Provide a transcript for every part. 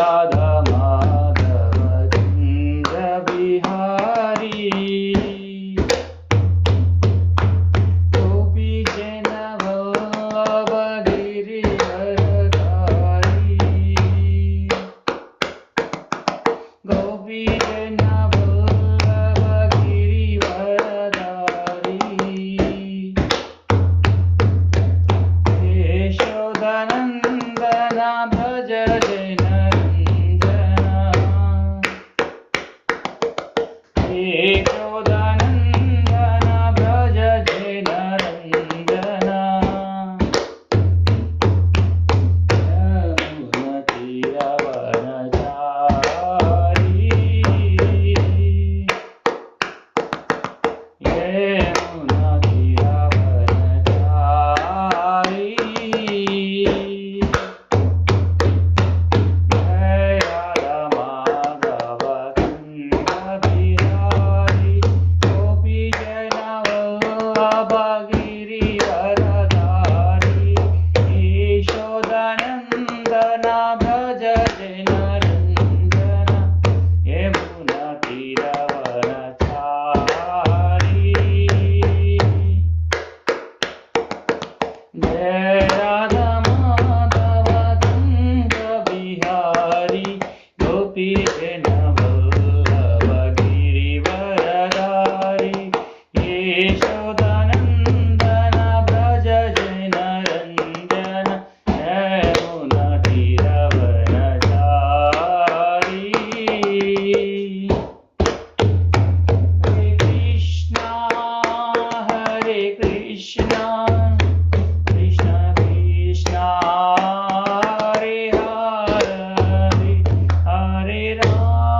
राधा माधव कुंज बिहारी गोपी जन वल्लभ गिरिवरधारी गोपी जन वल्लभ गिरिवरधारी यशोदानंदन भज जन रंजना यशोदानंदन भज जन रंजना यमुना तीरवनचारी यमुना तीरवनचारी जय राधा माधव कुंज बिहारी गोपी जन वल्लभ गिरिवरधारी यशोदानंदन भज जन रंजना यमुना तीरवनचारी जय राधा माधव कुंज बिहारी गोपी जन वल्लभ गिरिवरधारी यशोदानंदन भज जन रंजना यमुना तीरवनचारी हरे कृष्णा कृष्ण कृष्ण हरे हरे हरे राम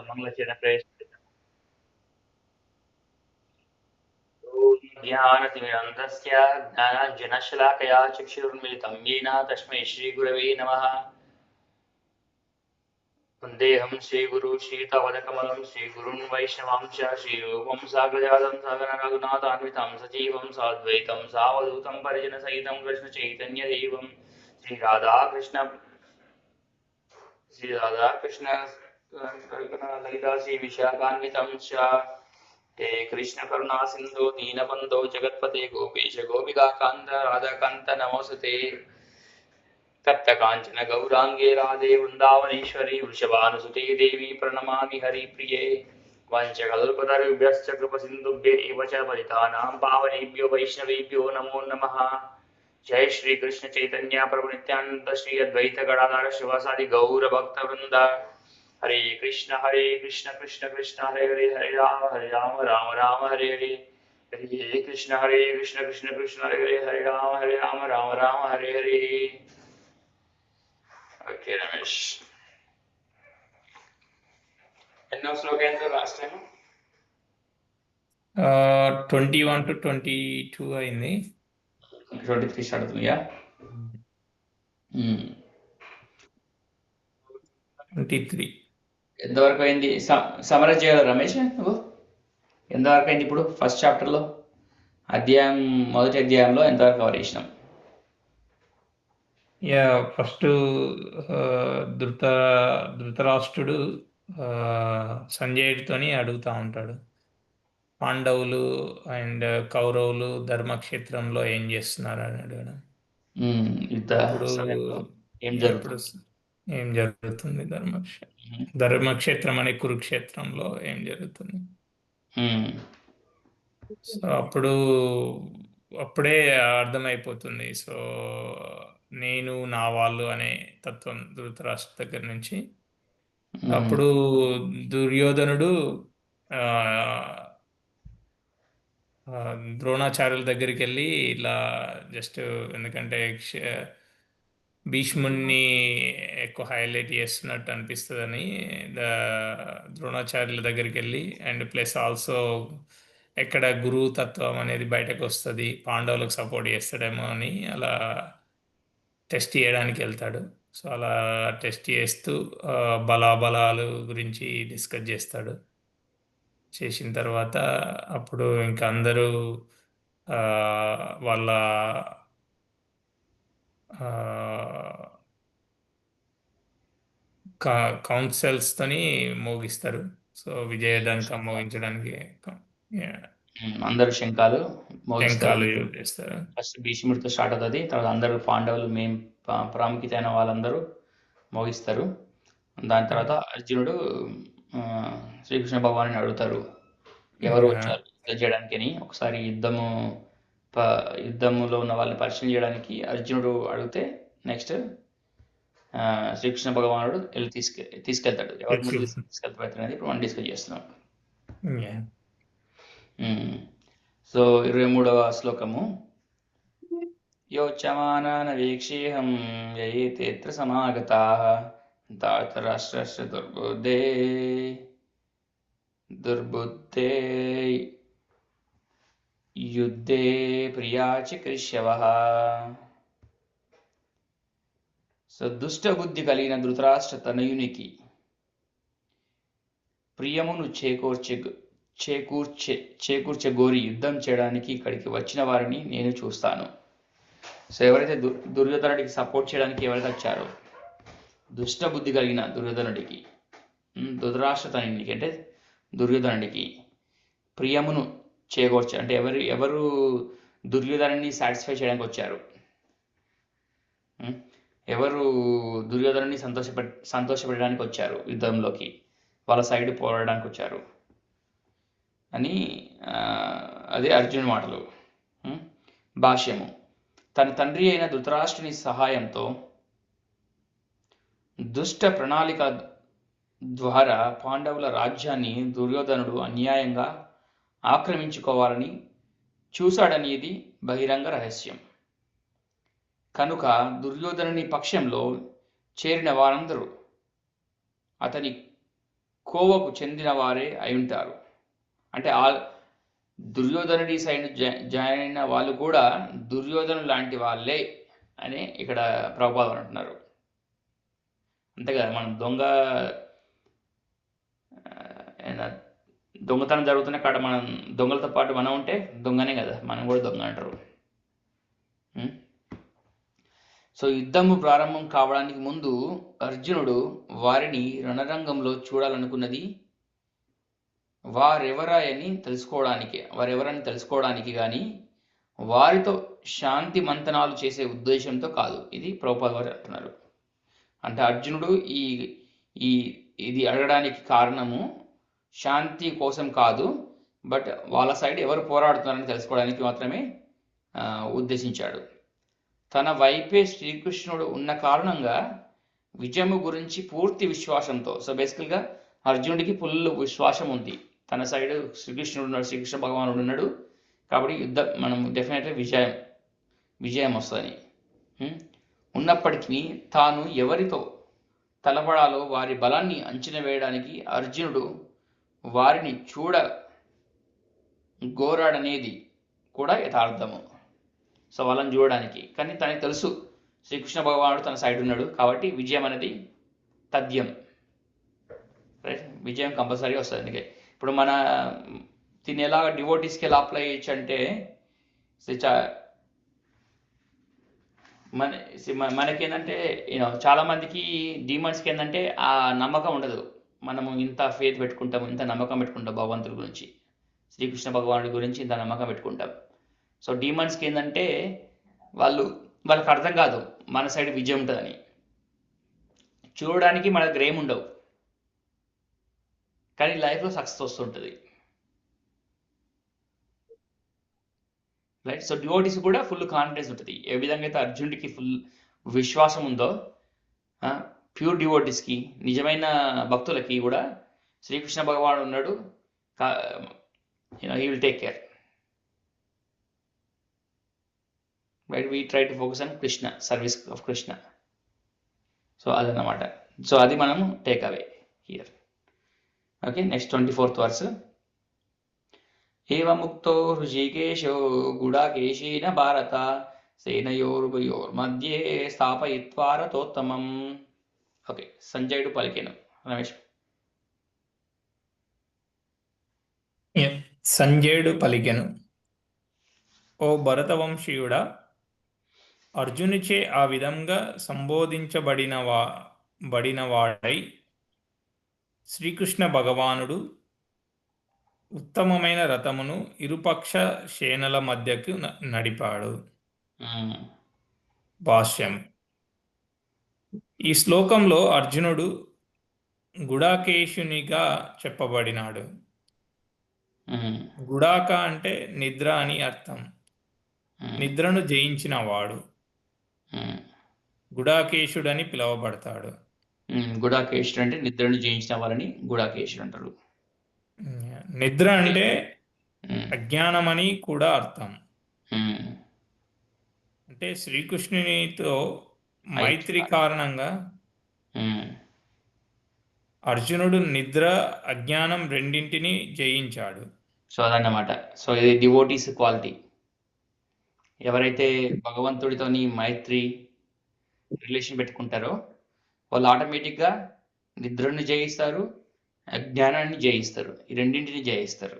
మంగళచరణ ప్రవేశిద్దాం. జ్ఞానతిమిరంధస్య జ్ఞానాంజనశలాకయా చక్షురున్మిలితం येन తస్మై శ్రీగురవే నమః. వందేహం శ్రీగురు శ్రీతవదకమలం శ్రీగురున్ వైష్ణవాంశ శ్రీరూపం సాగ్రజాతం సగన రఘునాథాన్వితం సజీవం సాద్వైతం సావధూతం పరిజన సహితం కృష్ణ చైతన్యదేవం శ్రీరాధాకృష్ణ లలితా శ్రీ విశాఖాన్వితం చ. हे कृष्ण करुणा सिंधु दीनबंधो जगत्पते गोपेश गोपिका कांत राधाकांत नमोस्तुते. तप्त कांचन गौरांगे राधे वृंदावनेश्वरी वृषभानुसुते देवी प्रणमामि हरिप्रिये. वंशकल्पतरुभ्यश्च कृपसिन्धुभ्य एव च पतितानां पावनेभ्यो वैष्णवेभ्यो नमो नमः. जय श्री कृष्ण चैतन्य प्रभु नित्यानंद श्री अद्वैत गदाधर शिवासादि गौर भक्त वृंद. हरे कृष्ण कृष्ण कृष्ण हरे हरे राम राम राम हरे हरे. हरे कृष्ण कृष्ण कृष्ण हरे राम राम हरे हरे. ఓకే రమేష్, ఎన్నో శ్లోకం ఏంటో లాస్ట్ టైం? 21 to 22 అయింది. 23 స్టార్ట్ అవుతుందిగా. 23 ఎంతవరకు అయింది? సమరైజ్ చేయాలి రమేష్ నువ్వు. ఎంతవరకు అయింది ఇప్పుడు ఫస్ట్ చాప్టర్లో? మొదటి అధ్యాయంలో ఎంతవరకు కవర్ చేసినాం? ఫస్ట్ ధృతరాష్ట్రుడు సంజయుడితోని అడుగుతా ఉంటాడు, పాండవులు అండ్ కౌరవులు ధర్మక్షేత్రంలో ఏం చేస్తున్నారు అని అడగడం. అప్పుడు ఏం జరుగుతుంది ధర్మక్షేత్రం అనే కురుక్షేత్రంలో ఏం జరుగుతుంది. సో అప్పుడే అర్థమైపోతుంది. సో నేను నా వాళ్ళు అనే తత్వం ధృతరాష్ట్ర దగ్గర నుంచి. అప్పుడు దుర్యోధనుడు ద్రోణాచార్యుల దగ్గరికి వెళ్ళి ఇలా జస్ట్ ఎందుకంటే భీష్ముణ్ణి ఎక్కువ హైలైట్ చేస్తున్నట్టు అనిపిస్తుందని ద్రోణాచార్యుల దగ్గరికి వెళ్ళి అండ్ ప్లస్ ఆల్సో ఎక్కడ గురువు తత్వం అనేది బయటకు వస్తుంది, పాండవులకు సపోర్ట్ చేస్తాడేమో అని అలా టెస్ట్ చేయడానికి వెళ్తాడు. సో అలా టెస్ట్ చేస్తూ బలాబలాలు గురించి డిస్కస్ చేస్తాడు. చేసిన తర్వాత అప్పుడు ఇంకా అందరూ వాళ్ళ కౌన్సిల్స్తోని మోగిస్తారు. సో విజయడానికి మోగించడానికి అందరూ శంఖాలు చేస్తారు. ఫస్ట్ భీష్ముడితో స్టార్ట్ అవుతుంది, తర్వాత అందరూ పాండవులు మేము ప్రాముఖ్యత అయిన వాళ్ళందరూ మోగిస్తారు. దాని తర్వాత అర్జునుడు శ్రీకృష్ణ భగవాన్ని అడుగుతారు ఎవరు వచ్చారు యుద్ధం చేయడానికి అని. ఒకసారి యుద్ధములో ఉన్న వాళ్ళని పరిచయం చేయడానికి అర్జునుడు అడిగితే నెక్స్ట్ శ్రీకృష్ణ భగవానుడు వెళ్ళి తీసుకెళ్తాడు. ఎవరు ముందు తీసుకెళ్తారు అనేది ఇప్పుడు మనం డిస్కస్ చేస్తున్నాం. సో 23వ శ్లోకము. యోచమానాన వీక్షేహం యయేతేత్ర సమాగతాః ధార్తరాష్ట్రస్య దుర్బుద్ధే యుద్ధే ప్రియా చికృష్యవః. సో దుష్ట బుద్ధి కలిగిన ధృతరాష్ట్ర తనయునికి ప్రియమును చేకూర్చే గోరి యుద్ధం చేయడానికి ఇక్కడికి వచ్చిన వారిని నేను చూస్తాను. సో ఎవరైతే దుర్యోధనుడికి సపోర్ట్ చేయడానికి ఎవరైతే వచ్చారో, దుష్ట బుద్ధి కలిగిన దుర్యోధనుడికి, ధృతరాష్ట్ర తనయునికి అంటే దుర్యోధనుడికి ప్రియమును చేకూర్చే అంటే ఎవరు దుర్యోధనుడిని సాటిస్ఫై చేయడానికి వచ్చారు, ఎవరు దుర్యోధనుడిని సంతోషపెట్టడానికి వచ్చారు, యుద్ధంలోకి వాళ్ళ సైడ్ పోరాడడానికి వచ్చారు అని అదే అర్జునుడి మాటలు. భాష్యము. తన తండ్రి అయిన ధృతరాష్ట్రుని సహాయంతో దుష్ట ప్రణాళిక ద్వారా పాండవుల రాజ్యాన్ని దుర్యోధనుడు అన్యాయంగా ఆక్రమించుకోవాలని చూశాడనేది బహిరంగ రహస్యం. కనుక దుర్యోధనుని పక్షంలో చేరిన వారందరూ అతని కోవకు చెందిన వారే అయి ఉంటారు. అంటే దుర్యోధనుడి సైడ్ జాయిన్ అయిన వాళ్ళు కూడా దుర్యోధను లాంటి వాళ్ళే అని ఇక్కడ ప్రభుపాదులు అంటున్నారు. అంతే కదా, మనం దొంగతనం జరుగుతున్న కాడ మనం దొంగలతో పాటు మనం ఉంటే దొంగనే కదా, మనం కూడా దొంగ అంటారు. సో యుద్ధము ప్రారంభం కావడానికి ముందు అర్జునుడు వారిని రణరంగంలో చూడాలనుకున్నది వారెవరని తెలుసుకోవడానికి కానీ వారితో శాంతి మంతనాలు చేసే ఉద్దేశంతో కాదు. ఇది ప్రభుపాద వారు అంటున్నారు. అంటే అర్జునుడు ఇది అడగడానికి కారణము శాంతి కోసం కాదు, బట్ వాళ్ళ సైడ్ ఎవరు పోరాడుతున్నారని తెలుసుకోవడానికి మాత్రమే ఉద్దేశించాడు. తన వైపే శ్రీకృష్ణుడు ఉన్న కారణంగా విజయము గురించి పూర్తి విశ్వాసంతో, సో బేసికల్గా అర్జునుడికి ఫుల్ విశ్వాసం ఉంది, తన సైడ్ శ్రీకృష్ణుడు ఉన్నాడు, శ్రీకృష్ణ భగవానుడు ఉన్నాడు, కాబట్టి మనం డెఫినెట్గా విజయం వస్తుందని. ఉన్నప్పటికీ తాను ఎవరితో తలపడాలో వారి బలాన్ని అంచనా వేయడానికి అర్జునుడు వారిని గోరాడనేది కూడా యథార్థము. సో వాళ్ళని చూడడానికి, కానీ తనకి తెలుసు శ్రీకృష్ణ భగవానుడు తన సైడ్ ఉన్నాడు, కాబట్టి విజయం అనేది తథ్యం, రైట్? విజయం కంపల్సరీ వస్తుంది. అందుకే ఇప్పుడు దీన్ని ఎలా డివోటీస్కి ఎలా అప్లై చేయొచ్చు అంటే, మనకేంటంటే చాలా మందికి డీమన్స్కి ఏంటంటే ఆ నమ్మకం ఉండదు. మనము ఇంత ఫేత్ పెట్టుకుంటాము, ఇంత నమ్మకం పెట్టుకుంటాం భగవంతుడి గురించి, శ్రీకృష్ణ భగవానుడి గురించి ఇంత నమ్మకం పెట్టుకుంటాం. సో డీమన్స్కి ఏంటంటే వాళ్ళకి అర్థం కాదు మన సైడ్ విజయం ఉంటుందని. చూడడానికి మన దగ్గర ఏముండవు, కానీ లైఫ్లో సక్సెస్ వస్తుంటుంది, రైట్? సో డివోటీస్ కూడా ఫుల్ కాన్ఫిడెన్స్ ఉంటుంది. ఏ విధంగా అయితే అర్జునుడికి ఫుల్ విశ్వాసం ఉందో, ప్యూర్ డివోటీస్కి, నిజమైన భక్తులకి కూడా శ్రీకృష్ణ భగవానుడు ఉన్నాడు, he will take care, right? We try to focus on Krishna, service of Krishna. So అదన్నమాట. సో అది మనం take away here. Okay, next 24th verse. ఏవముక్తో హృషికేశో గుడాకేశేన భారత సేనయోర్మధ్యే స్థాపయిత్వా రథోత్తమం. ఓకే, సంజయుడు పలికెను. రమేష్. సంజయుడు పలికెను, ఓ భరతవంశీయుడా, అర్జునిచే ఆ విధంగా సంబోధించబడినవాడై శ్రీకృష్ణ భగవానుడు ఉత్తమమైన రథమును ఇరుపక్ష సేనల మధ్యకు నడిపాడు. భాష్యం. ఈ శ్లోకంలో అర్జునుడు గుడాకేశునిగా చెప్పబడినాడు. గుడాక అంటే నిద్ర అని అర్థం. నిద్రను జయించిన వాడు గుడాకేశుడని పిలువబడతాడు. గుడాకేశుడు అంటే నిద్రను జయించిన వాళ్ళని గుడాకేశుడు అంటారు. నిద్ర అంటే అజ్ఞానమని కూడా అర్థం. అంటే శ్రీకృష్ణునితో మైత్రి కారణంగా అర్జునుడు నిద్ర అజ్ఞానం రెండింటిని జయించాడు. సో అదన్నమాట. సో ఇది డివోటీస్ క్వాలిటీ. ఎవరైతే భగవంతుడితోని మైత్రి రిలేషన్ పెట్టుకుంటారో వాళ్ళు ఆటోమేటిక్గా నిద్రను జయిస్తారు, అజ్ఞానాన్ని జయిస్తారు, ఈ రెండింటిని జయిస్తారు.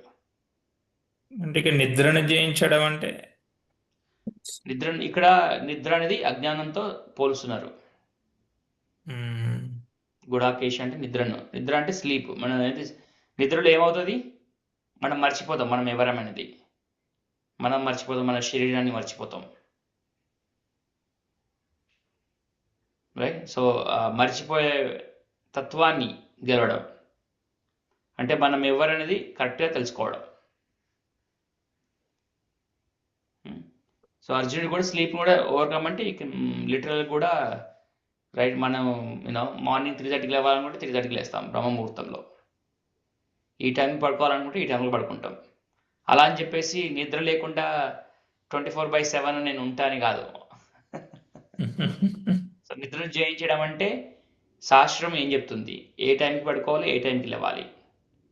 అంటే నిద్రను జయించడం అంటే ఇక్కడ నిద్ర అనేది అజ్ఞానంతో పోలుస్తున్నారు. గుడాకేశ అంటే నిద్ర అంటే స్లీప్. మనం అనేది నిద్రలో ఏమవుతుంది, మనం మర్చిపోతాం మనం ఎవరమనేది, మనం మర్చిపోతాం, మన శరీరాన్ని మర్చిపోతాం, రైట్? సో మర్చిపోయే తత్వాన్ని గెలవడం అంటే మనం ఎవరనేది కరెక్ట్గా తెలుసుకోవడం. సో అర్జునుడు కూడా స్లీప్ కూడా ఓవర్కమ్ అంటే లిటరల్ కూడా, రైట్? మనం మార్నింగ్ 3:30కి లేవాలనుకుంటే 3:30కి లేస్తాం బ్రహ్మముహూర్తంలో, ఈ టైంకి పడుకోవాలనుకుంటే ఈ టైంలో పడుకుంటాం. అలా అని చెప్పేసి నిద్ర లేకుండా 24/7 నేను ఉంటాను కాదు. సో నిద్రను జయించడం అంటే శాస్త్రం ఏం చెప్తుంది, ఏ టైంకి పడుకోవాలి, ఏ టైంకి లేవాలి,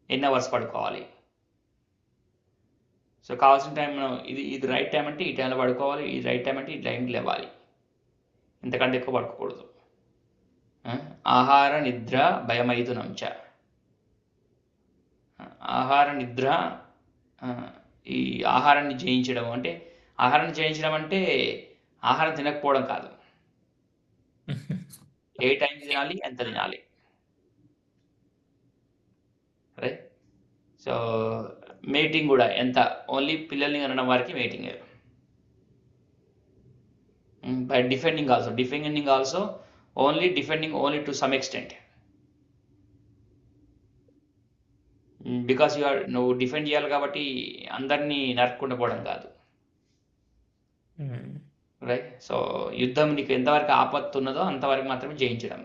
ఎన్ని అవర్స్ పడుకోవాలి. సో కావాల్సిన టైం ఇది రైట్ టైం అంటే ఈ టైంలో పడుకోవాలి, ఇది రైట్ టైం అంటే ఈ టైంకి లేవాలి, ఇంతకంటే ఎక్కువ పడుకోకూడదు. ఆహార నిద్ర భయమైతునం చ. ఆహార నిద్ర, ఈ ఆహారాన్ని జయించడం అంటే ఆహారం తినకపోవడం కాదు. ఏ టైంకి తినాలి, ఎంత తినాలి, రైట్. సో మేటింగ్ కూడా ఎంత, ఓన్లీ పిల్లల్ని కనడం వారికి mating. By defending also only defending only to some extent. Because నువ్వు డిఫెండ్ చేయాలి కాబట్టి అందరినీ నరుక్కుండా పోవడం కాదు, రైట్. సో యుద్ధం నీకు ఎంతవరకు ఆపత్తు ఉన్నదో అంతవరకు మాత్రమే జయించడం.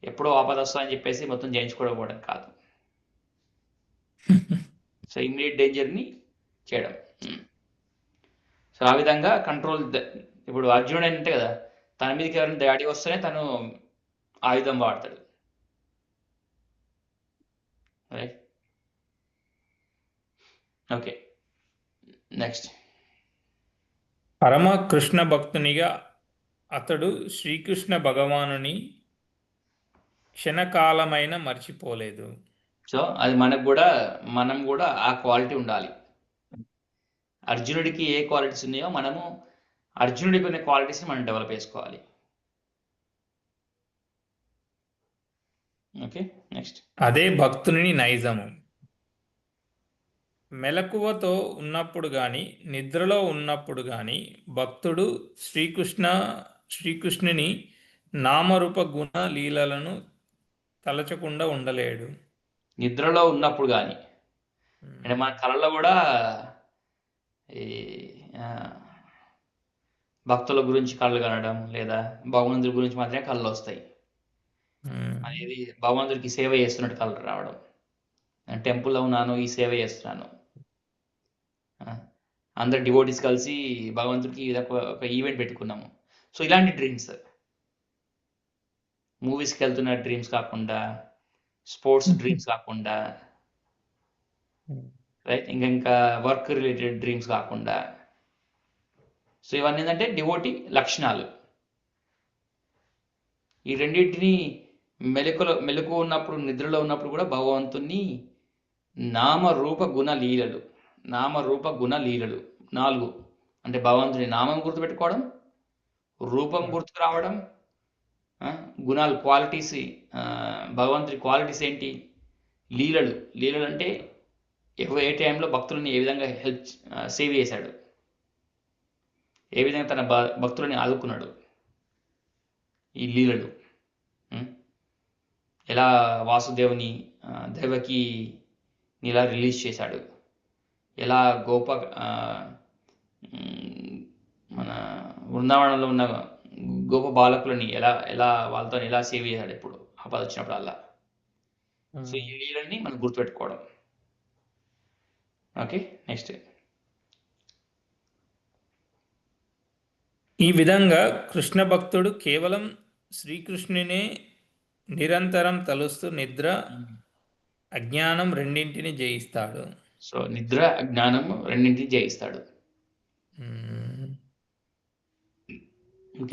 ఎప్పుడో ఆపద వస్తుందని చెప్పేసి మొత్తం జయించుకోవడం కాదు. సో ఇమ్మీడియట్ డేంజర్ని చేయడం. సో ఆ విధంగా కంట్రోల్. ఇప్పుడు అర్జునుడు అంటే కదా, తన మీదకి ఎవరైనా దాడి వస్తేనే తను ఆయుధం వాడతాడు, రైట్. Okay, next. పరమ కృష్ణ భక్తునిగా అతడు శ్రీకృష్ణ భగవానుని క్షణకాలమైన మర్చిపోలేదు. సో అది మనం కూడా ఆ క్వాలిటీ ఉండాలి. అర్జునుడికి ఏ క్వాలిటీస్ ఉన్నాయో మనము అర్జునుడికి ఉన్న క్వాలిటీస్ని మనం డెవలప్ చేసుకోవాలి. Okay, next. అదే భక్తుని నైజము. మెలకువతో ఉన్నప్పుడు గాని నిద్రలో ఉన్నప్పుడు గాని భక్తుడు శ్రీకృష్ణుని నామరూప గుణ లీలలను తలచకుండా ఉండలేడు. నిద్రలో ఉన్నప్పుడు కానీ అంటే మన కళలో కూడా ఈ భక్తుల గురించి కళ్ళు కనడం లేదా భగవంతుడి గురించి మాత్రమే కళ్ళు వస్తాయి. అనేది భగవంతుడికి సేవ చేస్తున్నట్టు కళ్ళు రావడం. టెంపుల్లో ఉన్నాను, ఈ సేవ చేస్తున్నాను, అందరు డివోటీస్ కలిసి భగవంతుడికి ఒక ఈవెంట్ పెట్టుకున్నాము. సో ఇలాంటి డ్రీమ్స్, మూవీస్కి వెళ్తున్న డ్రీమ్స్ కాకుండా, స్పోర్ట్స్ డ్రీమ్స్ కాకుండా, రైట్, ఇంకా వర్క్ రిలేటెడ్ డ్రీమ్స్ కాకుండా. సో ఇవన్నీ ఏంటంటే డివోటీ లక్షణాలు. ఈ రెండింటిని మెలకు ఉన్నప్పుడు, నిద్రలో ఉన్నప్పుడు కూడా భగవంతుని నామరూప గుణ లీలలు 4 అంటే భగవంతుని నామం గుర్తుపెట్టుకోవడం, రూపం గుర్తుకు రావడం, గుణాలు క్వాలిటీస్, భగవంతుని క్వాలిటీస్ ఏంటి, లీలలు అంటే ఏ టైంలో భక్తులని ఏ విధంగా సేవ్ చేశాడు, ఏ విధంగా తన భక్తులని ఆదుకున్నాడు, ఈ లీలలు. ఎలా వాసుదేవుని దేవకి ఇలా రిలీజ్ చేశాడు, ఎలా మన బృందావనంలో ఉన్న గోప బాలకులని ఎలా వాళ్ళతో ఎలా సేవ్ చేశాడు ఎప్పుడు ఆపద వచ్చినప్పుడు అలా. సో ఈ లీలని మనం గుర్తుపెట్టుకోవడం. Okay, next. ఈ విధంగా కృష్ణ భక్తుడు కేవలం శ్రీకృష్ణునే నిరంతరం తలుస్తూ నిద్ర అజ్ఞానం రెండింటిని జయిస్తాడు. సో నిద్ర అజ్ఞానం రెండింటిని జయిస్తాడు.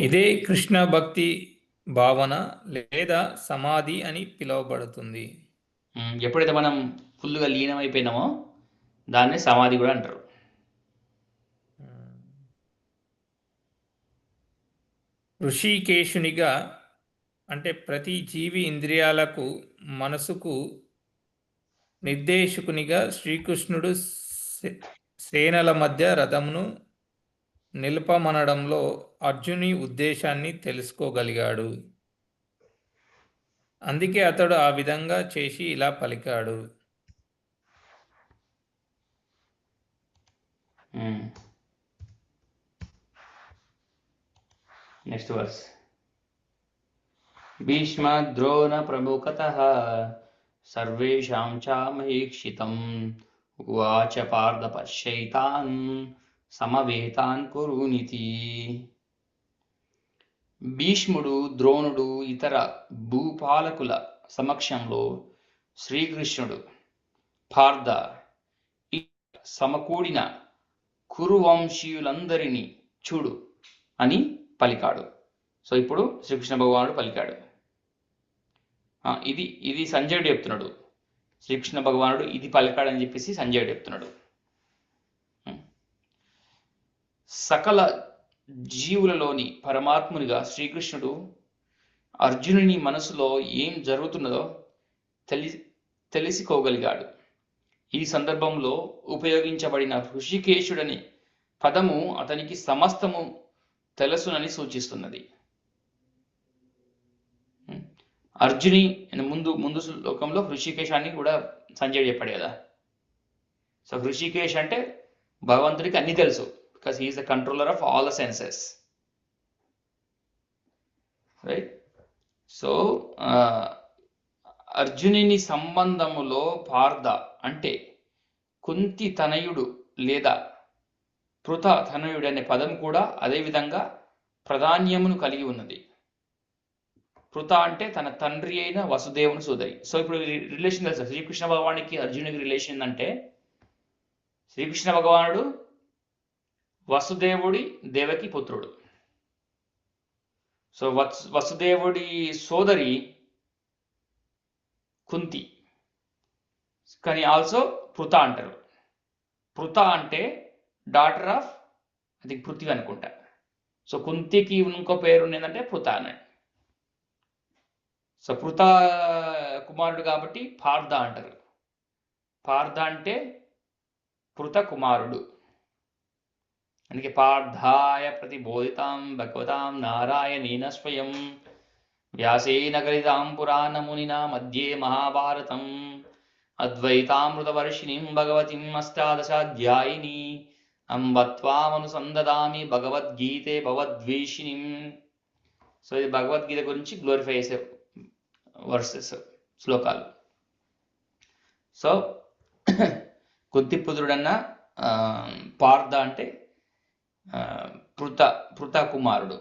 ఇదే కృష్ణ భక్తి భావన లేదా సమాధి అని పిలువబడుతుంది. ఎప్పుడైతే మనం ఫుల్గా లీనమైపోయినామో దాన్ని సమాధి కూడా అంటారు. ఋషికేశునిగా అంటే ప్రతి జీవి ఇంద్రియాలకు మనసుకు నిర్దేశకునిగా శ్రీకృష్ణుడు సేనల మధ్య రథమును నిలుపమనడంలో అర్జుని ఉద్దేశాన్ని తెలుసుకోగలిగాడు. అందుకే అతడు ఆ విధంగా చేసి ఇలా పలికాడు. Next verse. భీష్మ ద్రోణ ప్రముఖతః సర్వేషాం చామహీక్షితం ఉవాచ పార్థ పశ్యైతాన్ సమవేతాన్ కురునితి. భీష్ముడు, ద్రోణుడు, ఇతర భూపాలకుల సమక్షంలో శ్రీకృష్ణుడు పార్థ సమకూడిన కురువంశీయులందరినీ చూడు అని పలికాడు. సో ఇప్పుడు శ్రీకృష్ణ భగవానుడు పలికాడు. ఇది సంజయుడు చెప్తున్నాడు. శ్రీకృష్ణ భగవానుడు ఇది పలికాడని చెప్పేసి సంజయుడు చెప్తున్నాడు. సకల జీవులలోని పరమాత్మునిగా శ్రీకృష్ణుడు అర్జునుని మనసులో ఏం జరుగుతున్నదో తెలుసుకోగలిగాడు. ఈ సందర్భంలో ఉపయోగించబడిన హృషికేశుడని పదము అతనికి సమస్తము తెలుసునని సూచిస్తున్నది. అర్జుని ముందు శ్లోకంలో హృషికేశాన్ని కూడా సంజయుడు చెప్పాడు కదా. సో హృషికేశ్ అంటే భగవంతుడికి అన్ని తెలుసు, because he's the controller of all the senses, right. So అర్జునుని సంబంధములో పార్థ అంటే కుంతి తనయుడు లేదా పృథ తనయుడు అనే పదం కూడా అదే విధంగా ప్రాధాన్యమును కలిగి ఉన్నది. పృథ అంటే తన తండ్రి అయిన వసుదేవుని సోదరి. సో ఇప్పుడు రిలేషన్ తెలుసు. శ్రీకృష్ణ భగవానికి అర్జునుడికి రిలేషన్ అంటే శ్రీకృష్ణ భగవానుడు వసుదేవుడి దేవకి పుత్రుడు. సో వసుదేవుడి సోదరి కుంతి, కానీ ఆల్సో పృథ అంటారు. పృథ అంటే డాటర్ ఆఫ్ అది పృథ్వీ అనుకుంటా. సో కుంతికి ఇంకో పేరు ఏంటంటే పృథ అని. సో పృథ కుమారుడు కాబట్టి పార్థ అంటారు. పార్థ అంటే పృథ కుమారుడు. అందుకే పార్థాయ ప్రతిబోధితాం భగవతాం నారాయణేన స్వయం వ్యాసేన కలితాం పురాణమునినా మధ్యే మహాభారతం అద్వైతామృతవర్షిణీం భగవతిం అష్టాదశాధ్యాయిని అంబత్వామనుసందదామి భగవద్గీతే భవద్వేషిణీం. సో ఇది భగవద్గీత గురించి గ్లోరిఫై చేసే వర్సెస్ శ్లోకాలు. సో కుంతిపుత్రుడన్న పార్థ అంటే పృథ కుమారుడు.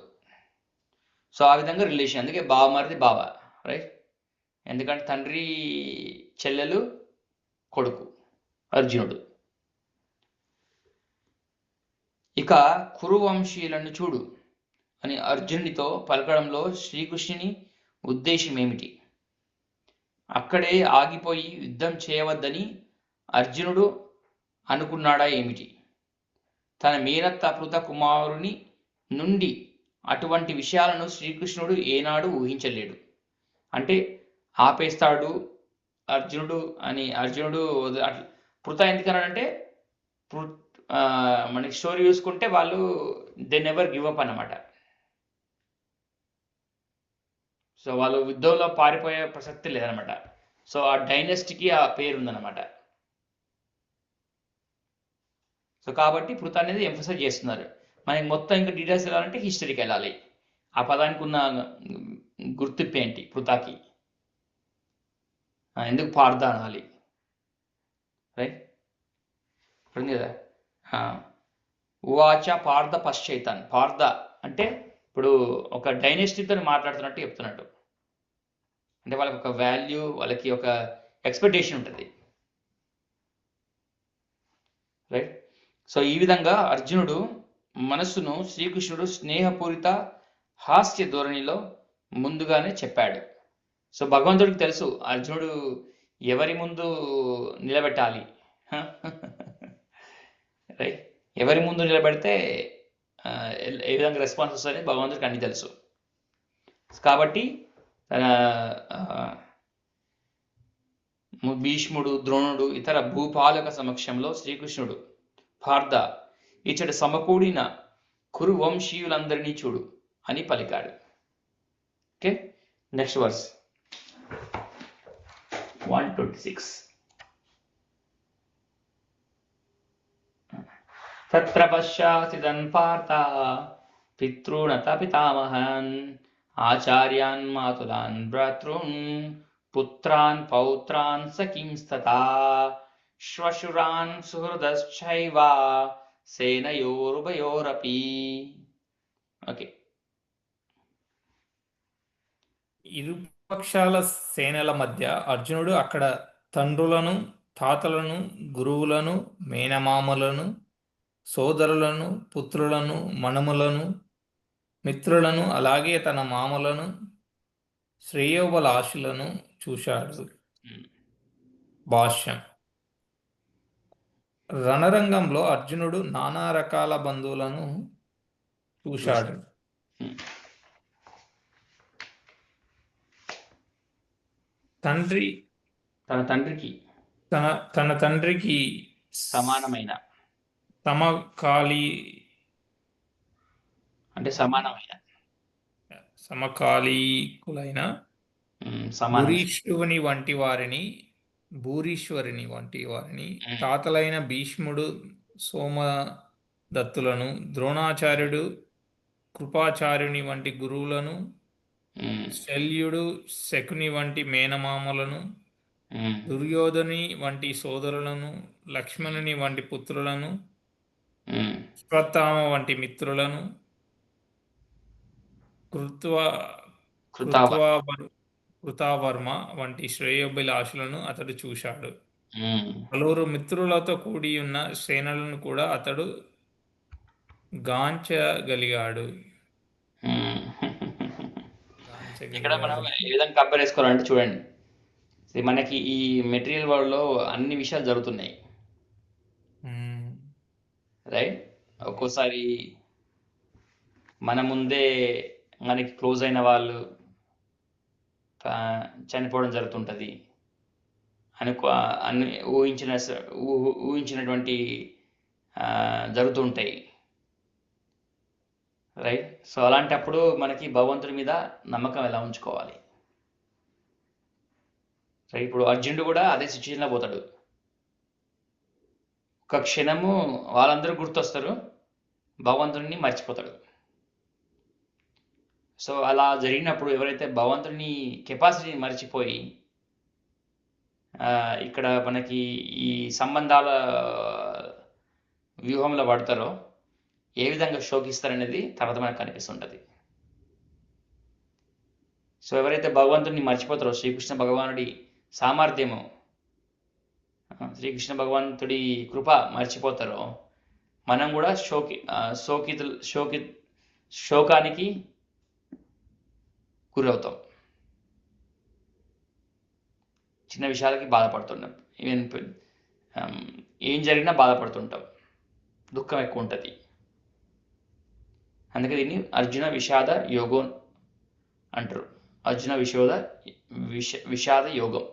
సో ఆ విధంగా రిలేషన్. అందుకే బావ మరిది బావ, రైట్. ఎందుకంటే తండ్రి చెల్లెలు కొడుకు అర్జునుడు. ఇక కురువంశీయులను చూడు అని అర్జునుడితో పలకడంలో శ్రీకృష్ణుని ఉద్దేశం ఏమిటి? అక్కడే ఆగిపోయి యుద్ధం చేయవద్దని అర్జునుడు అనుకున్నాడా ఏమిటి? తన మేనత్త పృథ కుమారుని నుండి అటువంటి విషయాలను శ్రీకృష్ణుడు ఏనాడు ఊహించలేడు. అంటే ఆపేస్తాడు అర్జునుడు అని. అర్జునుడు పృథ ఎందుకన్నాడంటే మనకి స్టోరీ చూసుకుంటే వాళ్ళు దే నెవర్ గివ్ అప్ అన్నమాట. సో వాళ్ళు యుద్ధంలో పారిపోయే ప్రసక్తి లేదనమాట. సో ఆ డైనెస్టీకి ఆ పేరు ఉందన్నమాట. సో కాబట్టి పృథ అనేది ఎంఫసైజ్ చేస్తున్నారు. మనకి మొత్తం ఇంకా డీటెయిల్స్ వెళ్ళాలంటే హిస్టరీకి వెళ్ళాలి. ఆ పదానికి ఉన్న గుర్తింపు ఏంటి పృథకి, ఎందుకు పార్థ అనాలి, రైట్. ఉంది కదా. ఉవాచ పార్థ పశ్చైతాన్. పార్థ అంటే ఇప్పుడు ఒక డైనెస్టీతో మాట్లాడుతున్నట్టు చెప్తున్నట్టు. అంటే వాళ్ళకి ఒక వాల్యూ, వాళ్ళకి ఒక ఎక్స్పెక్టేషన్ ఉంటుంది, రైట్. సో ఈ విధంగా అర్జునుడు మనస్సును శ్రీకృష్ణుడు స్నేహపూరిత హాస్య ధోరణిలో ముందుగానే చెప్పాడు. సో భగవంతుడికి తెలుసు అర్జునుడు ఎవరి ముందు నిలబెట్టాలి, రైట్. ఎవరి ముందు నిలబెడితే ఏ విధంగా రెస్పాన్స్ వస్తుంది భగవంతుడికి అన్ని తెలుసు. కాబట్టి భీష్ముడు, ద్రోణుడు, ఇతర భూపాలక సమక్షంలో శ్రీకృష్ణుడు పార్థ ఇచ్చట సమకూడిన కురు వంశీయులందరినీ చూడు అని పలికాడు. Okay, next verse 126. తత్ర పశ్చాసిదన్ పార్థ పితॄణత పితామహాన్ ఆచార్యాన్ మాతులాన్ భ్రాతॄన్ పుత్రాన్ పౌత్రాన్ సఖీంస్తథా శ్వశురాన్ సుహృదశ్చైవ సేనయోరుభయోరపి. ఓకే, ఇరుపక్షాల సేనల మధ్య అర్జునుడు అక్కడ తండ్రులను, తాతలను, గురువులను, మేనమామలను, సోదరులను, పుత్రులను, మనుమలను, మిత్రులను, అలాగే తన మామలను, శ్రేయోభిలాషులను చూశాడు. భాష్యం. రణరంగంలో అర్జునుడు నానా రకాల బంధువులను చూశాడు. తండ్రి తన తండ్రికి తన తండ్రికి సమానమైన సమకాలీ అంటే సమానమైన సమకాలీకులైన భూరీశ్వరుని వంటి వారిని తాతలైన భీష్ముడు, సోమదత్తులను, ద్రోణాచార్యుడు, కృపాచార్యుని వంటి గురువులను, శల్యుడు, శకుని వంటి మేనమామలను, దుర్యోధని వంటి సోదరులను, లక్ష్మణుని వంటి పుత్రులను, అశ్వత్థామ వంటి మిత్రులను, కృతావర్మ వంటి శ్రేయోభిలాషులను అతడు చూశాడు. పలువురు మిత్రులతో కూడి ఉన్న సేనలను కూడా అతడు గాంచగలిగాడు. ఇక్కడ మనం ఏ విధంగా కంపేర్ చేసుకోవాలంటే చూడండి, మనకి ఈ మెటీరియల్ వరల్డ్లో అన్ని విషయాలు జరుగుతున్నాయి, రైట్? ఒక్కోసారి మన ముందే మనకి క్లోజ్ అయిన వాళ్ళు చనిపోవడం జరుగుతుంటుంది, అన్ని ఊహించినటువంటి జరుగుతుంటాయి, రైట్? సో అలాంటప్పుడు మనకి భగవంతుడి మీద నమ్మకం ఎలా ఉంచుకోవాలి, రైట్? ఇప్పుడు అర్జునుడు కూడా అదే సిచ్యువేషన్లో పోతాడు. ఒక క్షణము వాళ్ళందరూ గుర్తొస్తారు, భగవంతుడిని మర్చిపోతాడు. సో అలా జరిగినప్పుడు ఎవరైతే భగవంతుడిని కెపాసిటీని మర్చిపోయి ఇక్కడ మనకి ఈ సంబంధాల వ్యూహంలో పడతారో ఏ విధంగా శోకిస్తారనేది తర్వాత మనకు కనిపిస్తుంటుంది. సో ఎవరైతే భగవంతుడిని మర్చిపోతారో, శ్రీకృష్ణ భగవానుడి సామర్థ్యము, శ్రీకృష్ణ భగవంతుడి కృప మర్చిపోతారో మనం కూడా శోకానికి గురవుతాం, చిన్న విషయాలకి బాధపడుతున్నాం, ఈవెన్ ఏం జరిగినా బాధపడుతుంటాం, దుఃఖం ఎక్కువ ఉంటుంది. అందుకే దీన్ని అర్జున విషాద యోగం అంటారు. అర్జున విషాద యోగం.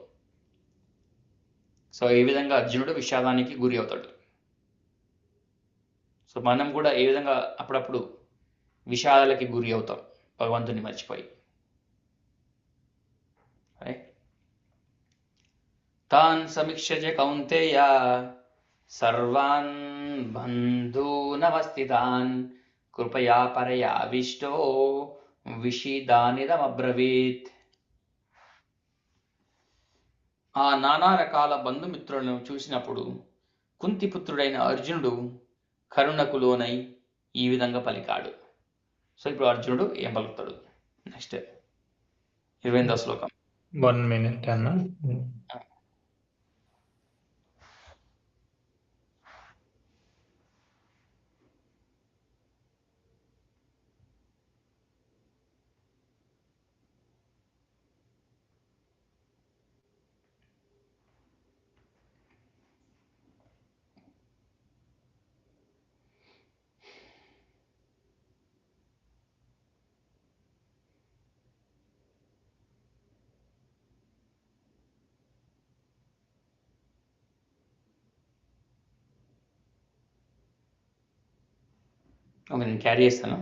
సో ఏ విధంగా అర్జునుడు విషాదానికి గురి అవుతాడు. సో మనం కూడా ఏ విధంగా అప్పుడప్పుడు విషాదాలకి గురి అవుతాం భగవంతుని మర్చిపోయి. తాన్ సమీక్ష కౌంతేయ సర్వాన్ బంధూనవస్థితాన్ కృపయా పరయావిష్టో విషిదానిదమబ్రవీత్. ఆ నానా రకాల బంధుమిత్రులను చూసినప్పుడు కుంతిపుత్రుడైన అర్జునుడు కరుణకు లోనై ఈ విధంగా పలికాడు. సో ఇప్పుడు అర్జునుడు ఏం పలుకుతాడు? నెక్స్ట్ 28వ శ్లోకం. 1 minute అన్న. నేను క్యారీ చేస్తాను.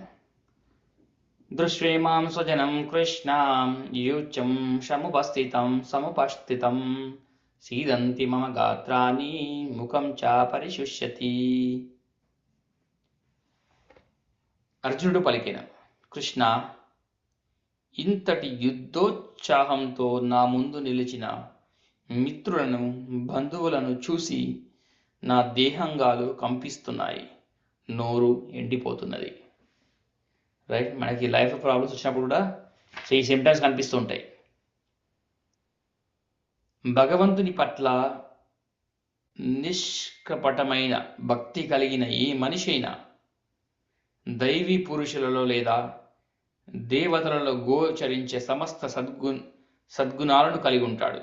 దృశ్వేమాం స్వజనం కృష్ణాం యూచం సముపస్థితం సీదంతి మమ గాత్రాని ముఖం చ పరిశుష్యతి. అర్జునుడు పలికిన, కృష్ణ, ఇంతటి యుద్ధోత్సాహంతో నా ముందు నిలిచిన మిత్రులను, బంధువులను చూసి నా దేహంగాలు కంపిస్తున్నాయి, నోరు ఎండిపోతున్నది. రైట్? మనకి లైఫ్ ప్రాబ్లమ్స్ వచ్చినప్పుడు కూడా సో ఈ సిమ్టమ్స్ కనిపిస్తూ ఉంటాయి. భగవంతుని పట్ల నిష్కపటమైన భక్తి కలిగిన ఏ మనిషి అయినా దైవీ పురుషులలో లేదా దేవతలలో గోచరించే సమస్త సద్గుణాలను కలిగి ఉంటాడు.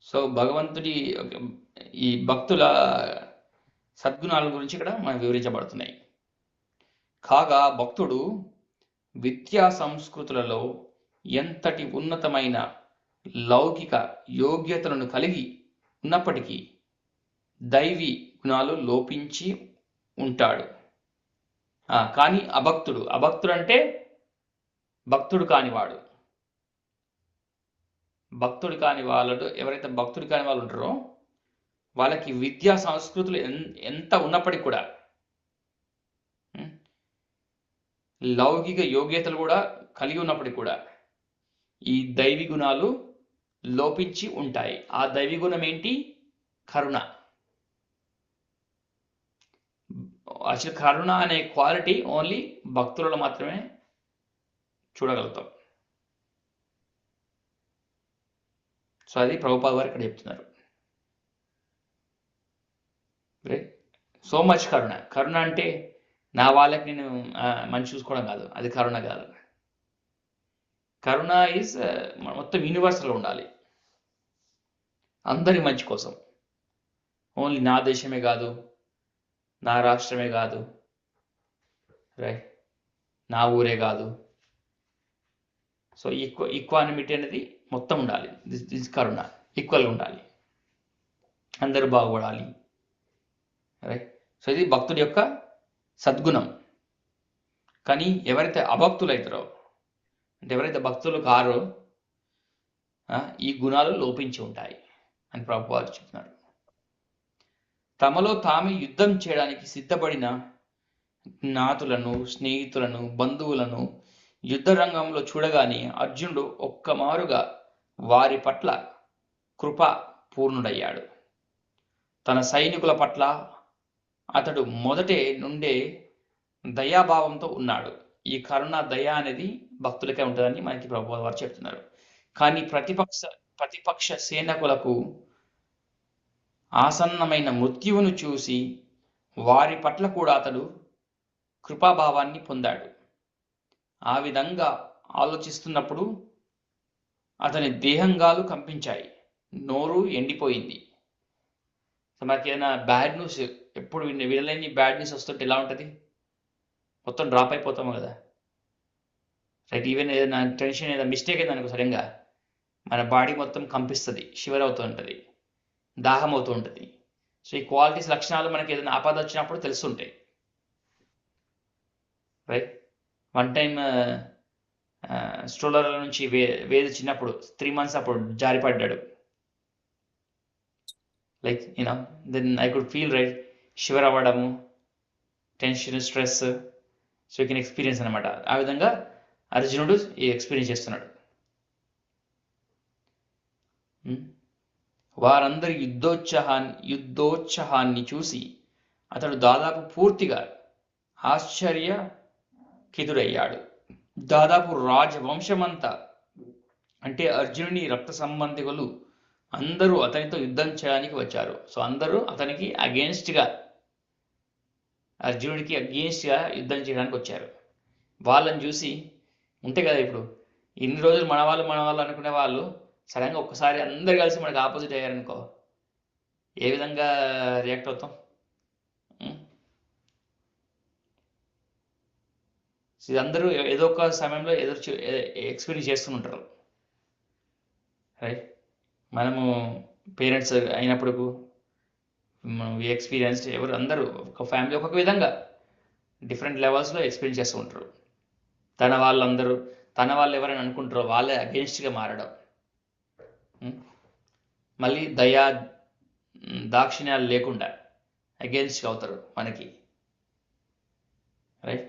సో భగవంతుడి ఈ భక్తుల సద్గుణాల గురించి ఇక్కడ మనకు వివరించబడుతున్నాయి. కాగా భక్తుడు విద్యా సంస్కృతులలో ఎంతటి ఉన్నతమైన లౌకిక యోగ్యతలను కలిగి ఉన్నప్పటికీ దైవీ గుణాలు లోపించి ఉంటాడు. కానీ అభక్తుడు అంటే భక్తుడు కానివాడు. భక్తుడు కాని వాళ్ళు ఎవరైతే భక్తుడు కాని వాళ్ళు ఉంటారో వాళ్ళకి విద్యా సంస్కృతులు ఎంత ఉన్నప్పటికీ కూడా, లౌకిక యోగ్యతలు కూడా కలిగి ఉన్నప్పటికీ కూడా ఈ దైవీ గుణాలు లోపించి ఉంటాయి. ఆ దైవీ గుణం ఏంటి? కరుణ. అసలు కరుణ అనే క్వాలిటీ ఓన్లీ భక్తులలో మాత్రమే చూడగలుగుతాం. సో అది ప్రభుపాద వారు ఇక్కడ చెప్తున్నారు. సో మచ్ కరుణ. కరుణ అంటే నా వాళ్ళకి నేను మంచి చూసుకోవడం కాదు, అది కరుణ కాదు. కరుణ ఈజ్ మొత్తం యూనివర్సల్ ఉండాలి, అందరి మంచి కోసం. ఓన్లీ నా దేశమే కాదు, నా రాష్ట్రమే కాదు, రైట్, నా ఊరే కాదు. సో ఈక్వానిమిటీ అనేది మొత్తం ఉండాలి. దిస్ కరుణ ఈక్వల్గా ఉండాలి, అందరూ బాగుపడాలి, రైట్. సో ఇది భక్తుడి యొక్క సద్గుణం. కానీ ఎవరైతే అభక్తులు అవుతారో, అంటే ఎవరైతే భక్తులు కారో ఈ గుణాలు లోపించి ఉంటాయి అని ప్రభువారు చెప్తున్నారు. తమలో తామే యుద్ధం చేయడానికి సిద్ధపడిన జ్ఞాతులను, స్నేహితులను, బంధువులను యుద్ధ రంగంలో చూడగానే అర్జునుడు ఒక్కమారుగా వారి పట్ల కృపా పూర్ణుడయ్యాడు. తన సైనికుల పట్ల అతడు మొదటే నుండే దయాభావంతో ఉన్నాడు. ఈ కరుణ, దయ అనేది భక్తులకే ఉంటుందని మనకి ప్రభుపాద వారు చెప్తున్నారు. కానీ ప్రతిపక్ష సేనకులకు ఆసన్నమైన మృత్యువును చూసి వారి పట్ల కూడా అతడు కృపాభావాన్ని పొందాడు. ఆ విధంగా ఆలోచిస్తున్నప్పుడు అతని దేహంగాలు కంపించాయి, నోరు ఎండిపోయింది. మనకి ఏదైనా బ్యాడ్ న్యూస్, ఎప్పుడు వినలేని బ్యాడ్ న్యూస్ వస్తుంటే ఎలా ఉంటుంది? మొత్తం డ్రాప్ అయిపోతాము కదా, రైట్. ఈవెన్ ఏదైనా టెన్షన్, ఏదైనా మిస్టేక్ అయింది అనుకో, సడన్గా మన బాడీ మొత్తం కంపిస్తుంది, షివర్ అవుతూ ఉంటుంది, దాహం అవుతూ ఉంటుంది. సో ఈ క్వాలిటీస్, లక్షణాలు మనకి ఏదైనా ఆపద వచ్చినప్పుడు తెలుస్తుంటాయి, రైట్. వన్ టైం స్ట్రోలర్ నుంచి వేది చిన్నప్పుడు 3 months అప్పుడు జారిపడ్డాడు. Like then I could feel, right, shiver అవ్వడము, tension, stress. So you can experience అనమాట. ఆ విధంగా అర్జునుడు ఈ ఎక్స్పీరియన్స్ చేస్తున్నాడు. వారందరి యుద్ధోత్సాహాన్ని చూసి అతడు దాదాపు పూర్తిగా ఆశ్చర్యకితుడయ్యాడు. దాదాపు రాజవంశమంతా, అంటే అర్జునుని రక్త సంబంధికులు అందరూ అతనితో యుద్ధం చేయడానికి వచ్చారు. సో అందరూ అతనికి అగేన్స్ట్గా, అర్జునుడికి అగేన్స్ట్గా యుద్ధం చేయడానికి వచ్చారు. వాళ్ళని చూసి ఉంటే కదా, ఇప్పుడు ఇన్ని రోజులు మన వాళ్ళు అనుకునే వాళ్ళు సడన్గా ఒక్కసారి అందరు కలిసి మనకు ఆపోజిట్ అయ్యారనుకో, ఏ విధంగా రియాక్ట్ అవుతాం? అందరూ ఏదో ఒక సమయంలో ఎక్స్పీరియన్స్ చేస్తుంటారు, రైట్. మనము పేరెంట్స్ అయినప్పుడు ఎక్స్పీరియన్స్ ఎవరు అందరూ ఒక ఫ్యామిలీ ఒక్కొక్క విధంగా డిఫరెంట్ లెవెల్స్లో ఎక్స్పీరియన్స్ చేస్తూ ఉంటారు. తన వాళ్ళు ఎవరైనా అనుకుంటారో వాళ్ళే అగేన్స్ట్గా మారడం, మళ్ళీ దయా దాక్షిణ్యాలు లేకుండా అగేన్స్ట్గా అవుతారు మనకి, రైట్.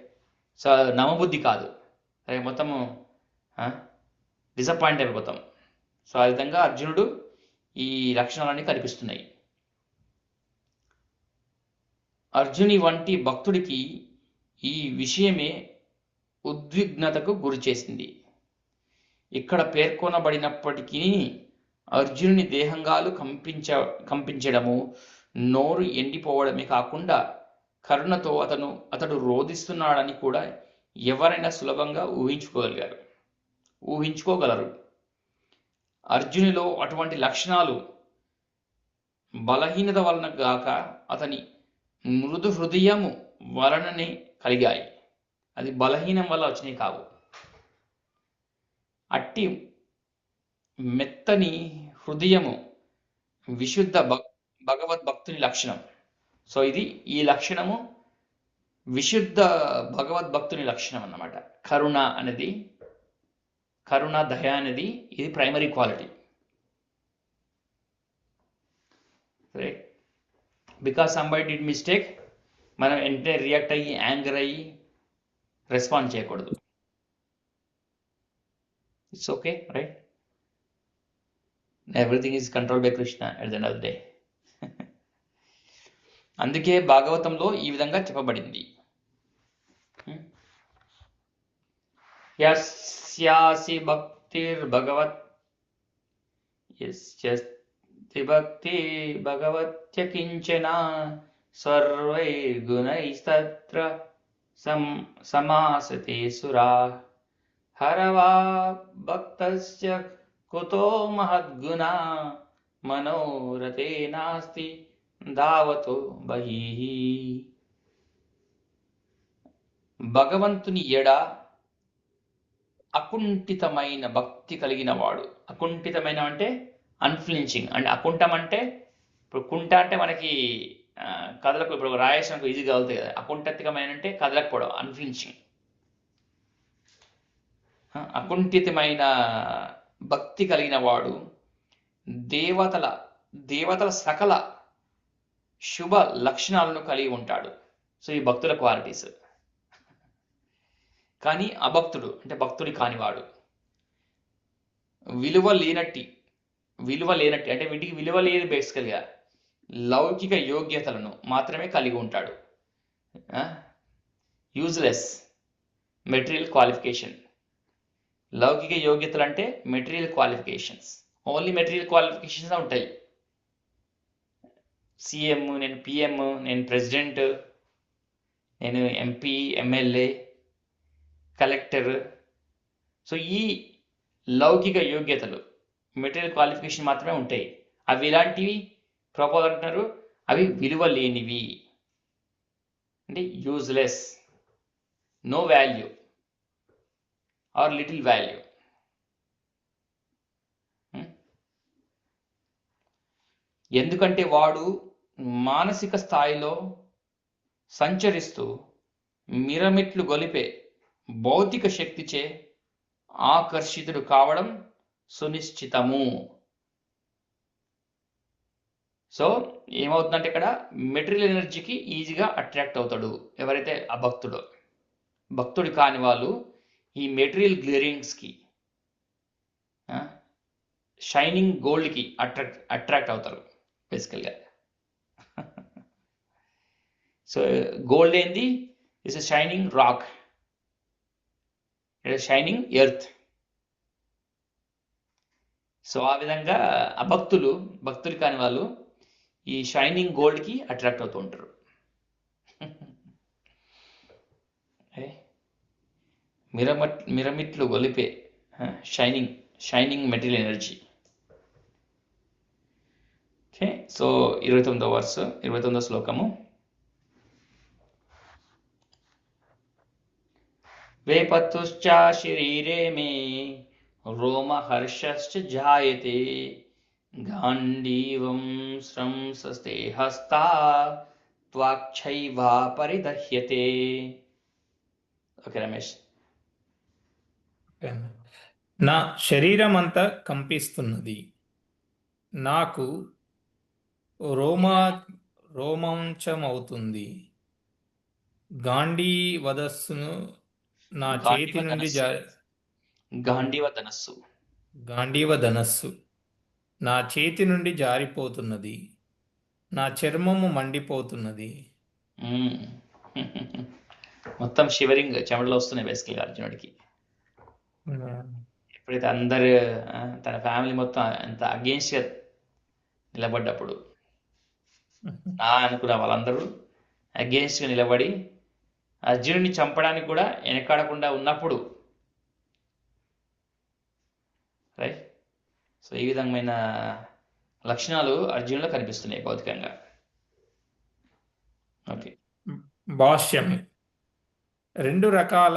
సో నమ్మబుద్ధి కాదు, రైట్, మొత్తము డిసప్పాయింట్ అయిపోతాం. సో ఆ విధంగా అర్జునుడు ఈ లక్షణాలన్నీ కనిపిస్తున్నాయి. అర్జుని వంటి భక్తుడికి ఈ విషయమే ఉద్విగ్నతకు గురిచేసింది. ఇక్కడ పేర్కొనబడినప్పటికీ అర్జునుని దేహంగాలు కంపించడము, నోరు ఎండిపోవడమే కాకుండా కరుణతో అతడు రోధిస్తున్నాడని కూడా ఎవరైనా సులభంగా ఊహించుకోగలరు. అర్జునిలో అటువంటి లక్షణాలు బలహీనత వలన గాక అతని మృదు హృదయము వలననే కలిగాయి. అది బలహీనం వల్ల వచ్చినాయి కావు. అట్టి మెత్తని హృదయము విశుద్ధ భగవద్భక్తుని లక్షణం. సో ఈ లక్షణము విశుద్ధ భగవద్భక్తుని లక్షణం అన్నమాట. కరుణ, దయ అనేది ఇది primary quality. Right? Because somebody did mistake మనం వెంటనే రియాక్ట్ అయ్యి యాంగర్ అయ్యి రెస్పాండ్ చేయకూడదు. It's okay, right? Everything is control by Krishna at the end of the day. అందుకే భాగవతంలో ఈ విధంగా చెప్పబడింది. యస్యాసి భక్తిర్భగవత్ భక్తి భగవత్యకించన సర్వైర్గుణైస్తత్ర సమాసతే సురా హరవా భక్తస్య కుతో మహద్గుణ మనోరథే నాస్తి దావతో బహిః. భగవంతుని ఎడ అకుంఠితమైన భక్తి కలిగిన వాడు. అకుంఠితమైన అంటే అన్ఫ్లించింగ్, అంటే అకుంఠం అంటే ఇప్పుడు కుంఠ అంటే మనకి కదలకు, ఇప్పుడు రాయేసినకు ఈజీగా అవుతాయి కదా. అకుంఠితమైన అంటే కదలకపోవడం, అన్ఫ్లించింగ్. అకుంఠితమైన భక్తి కలిగిన వాడు దేవతల సకల శుభ లక్షణాలను కలిగి ఉంటాడు. సో ఈ భక్తుల క్వాలిటీస్. కానీ అభక్తుడు అంటే భక్తుడి కానివాడు విలువ లేనట్టి అంటే వీటికి విలువ లేదు, బేసికల్గా లౌకిక యోగ్యతలను మాత్రమే కలిగి ఉంటాడు. Useless material qualification. లౌకిక యోగ్యతలు అంటే material qualifications, only material qualifications ఉంటాయి. సీఎం, నేను పిఎం, నేను ప్రెసిడెంట్, నేను ఎంపీ, ఎమ్మెల్యే, కలెక్టర్. సో ఈ లౌకిక యోగ్యతలు మెటీరియల్ క్వాలిఫికేషన్ మాత్రమే ఉంటాయి. అవి ఇలాంటివి ప్రపోజ్ అంటున్నారు, అవి విలువ లేనివి అంటే useless, no value or little value. ఎందుకంటే వాడు మానసిక స్థాయిలో సంచరిస్తూ మిరమిట్లు గొలిపే భౌతిక శక్తిచే ఆకర్షితుడు కావడం సునిశ్చితము. సో ఏమవుతుందంటే ఇక్కడ మెటీరియల్ ఎనర్జీకి ఈజీగా అట్రాక్ట్ అవుతాడు ఎవరైతే అభక్తుడో. భక్తుడు కాని వాళ్ళు ఈ మెటీరియల్ గ్లియరింగ్స్కి, షైనింగ్ గోల్డ్కి అట్రాక్ట్ అవుతారు బేసికల్గా. సో గోల్డ్ ఏంది? It's a shining rock, it shining earth. So ఆ విధంగా భక్తులు కాని వాళ్ళు ఈ షైనింగ్ గోల్డ్కి అట్రాక్ట్ అవుతూ ఉంటారు. మిరమిట్లు గొలిపే shining material energy. Okay, so 29వ శ్లోకము. వేపతుశ్చ శరీరే మే రోమహర్షశ్చ జాయతే గాంధీవం స్రంసస్తే హస్తా త్వాక్షైవా పరిదహ్యతే. ఓకే రమేష్. నా శరీరమంతా కంపిస్తున్నది, నాకు రోమాంచమవుతుంది. గాంధీవధస్సును నా చేతి నుండి గాంధీవధనస్సు నా చేతి నుండి జారిపోతున్నది, నా చర్మము మండిపోతున్నది. మొత్తం షివరింగ్ చెమటలు వస్తున్నాయి బేసికల్గా అర్జునుడికి. ఎప్పుడైతే అందరు తన ఫ్యామిలీ మొత్తం ఎంత అగేన్స్ట్గా నిలబడ్డప్పుడు, అనుకున్న వాళ్ళందరూ అగేన్స్ట్గా నిలబడి అర్జునుడిని చంపడానికి కూడా వెనకాడకుండా ఉన్నప్పుడు, రైట్. సో ఈ విధమైన లక్షణాలు అర్జునులో కనిపిస్తున్నాయి భౌతికంగా. ఓకే. భాష్యం. 2 రకాల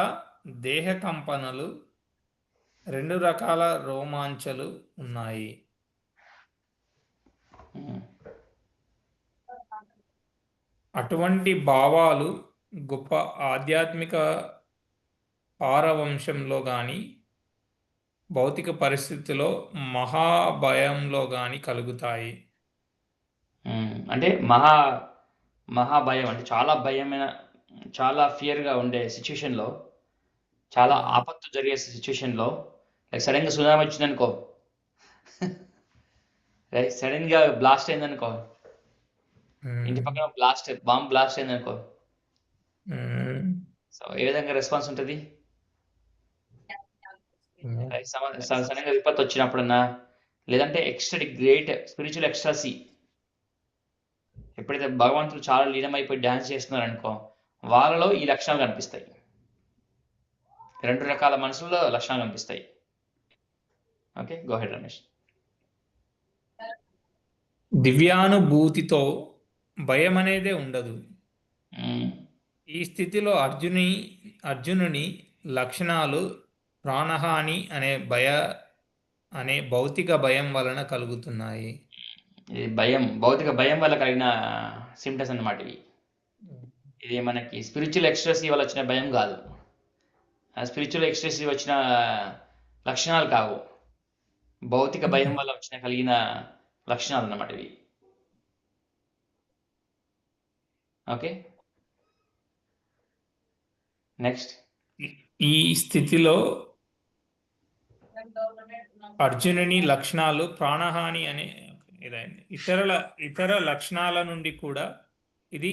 దేహ కంపనలు, 2 రకాల రోమాంచలు ఉన్నాయి. అటువంటి భావాలు గొప్ప ఆధ్యాత్మిక పారవంశంలో గాని, భౌతిక పరిస్థితిలో మహాభయంలో గాని కలుగుతాయి. అంటే మహాభయం అంటే చాలా భయమైన, చాలా ఫియర్గా ఉండే సిచ్యువేషన్లో, చాలా ఆపత్తు జరిగే సిచ్యువేషన్లో, లైక్ సడన్గా సునామీ వచ్చిందనుకో, రైట్, సడన్గా బ్లాస్ట్ అయిందనుకో, ఇంటి పక్కన బాంబ్ బ్లాస్ట్ అయిందనుకో, సో ఏ విధంగా రెస్పాన్స్ ఉంటుంది? సడన్గా విపత్తు వచ్చినప్పుడన్నా, లేదంటే ఎక్స్ట్రా గ్రేట్ స్పిరిచువల్ ఎక్స్ట్రాసీ, ఎప్పుడైతే భగవంతుడు చాలా లీనమైపోయి డ్యాన్స్ చేస్తున్నారు అనుకో, వాళ్ళలో ఈ లక్షణాలు కనిపిస్తాయి. 2 రకాల మనుషుల్లో లక్షణాలు కనిపిస్తాయి. Okay, go ahead Ramesh. దివ్యానుభూతితో భయం అనేదే ఉండదు. మ్మ్. ఈ స్థితిలో అర్జునుని లక్షణాలు ప్రాణహాని అనే భౌతిక భయం వలన కలుగుతున్నాయి. ఇది భౌతిక భయం వల్ల కలిగిన సిమ్టమ్స్ అన్నమాట ఇవి. ఇది మనకి స్పిరిచువల్ ఎక్స్ట్రెసీ వల్ల వచ్చిన భయం కాదు, స్పిరిచువల్ ఎక్స్ట్రెసీ వచ్చిన లక్షణాలు కావు, భౌతిక భయం వల్ల కలిగిన లక్షణాలు అన్నమాట ఇవి. Okay, next. ఈ స్థితిలో అర్జునుని లక్షణాలు ప్రాణహాని అనే ఇతర లక్షణాల నుండి కూడా ఇది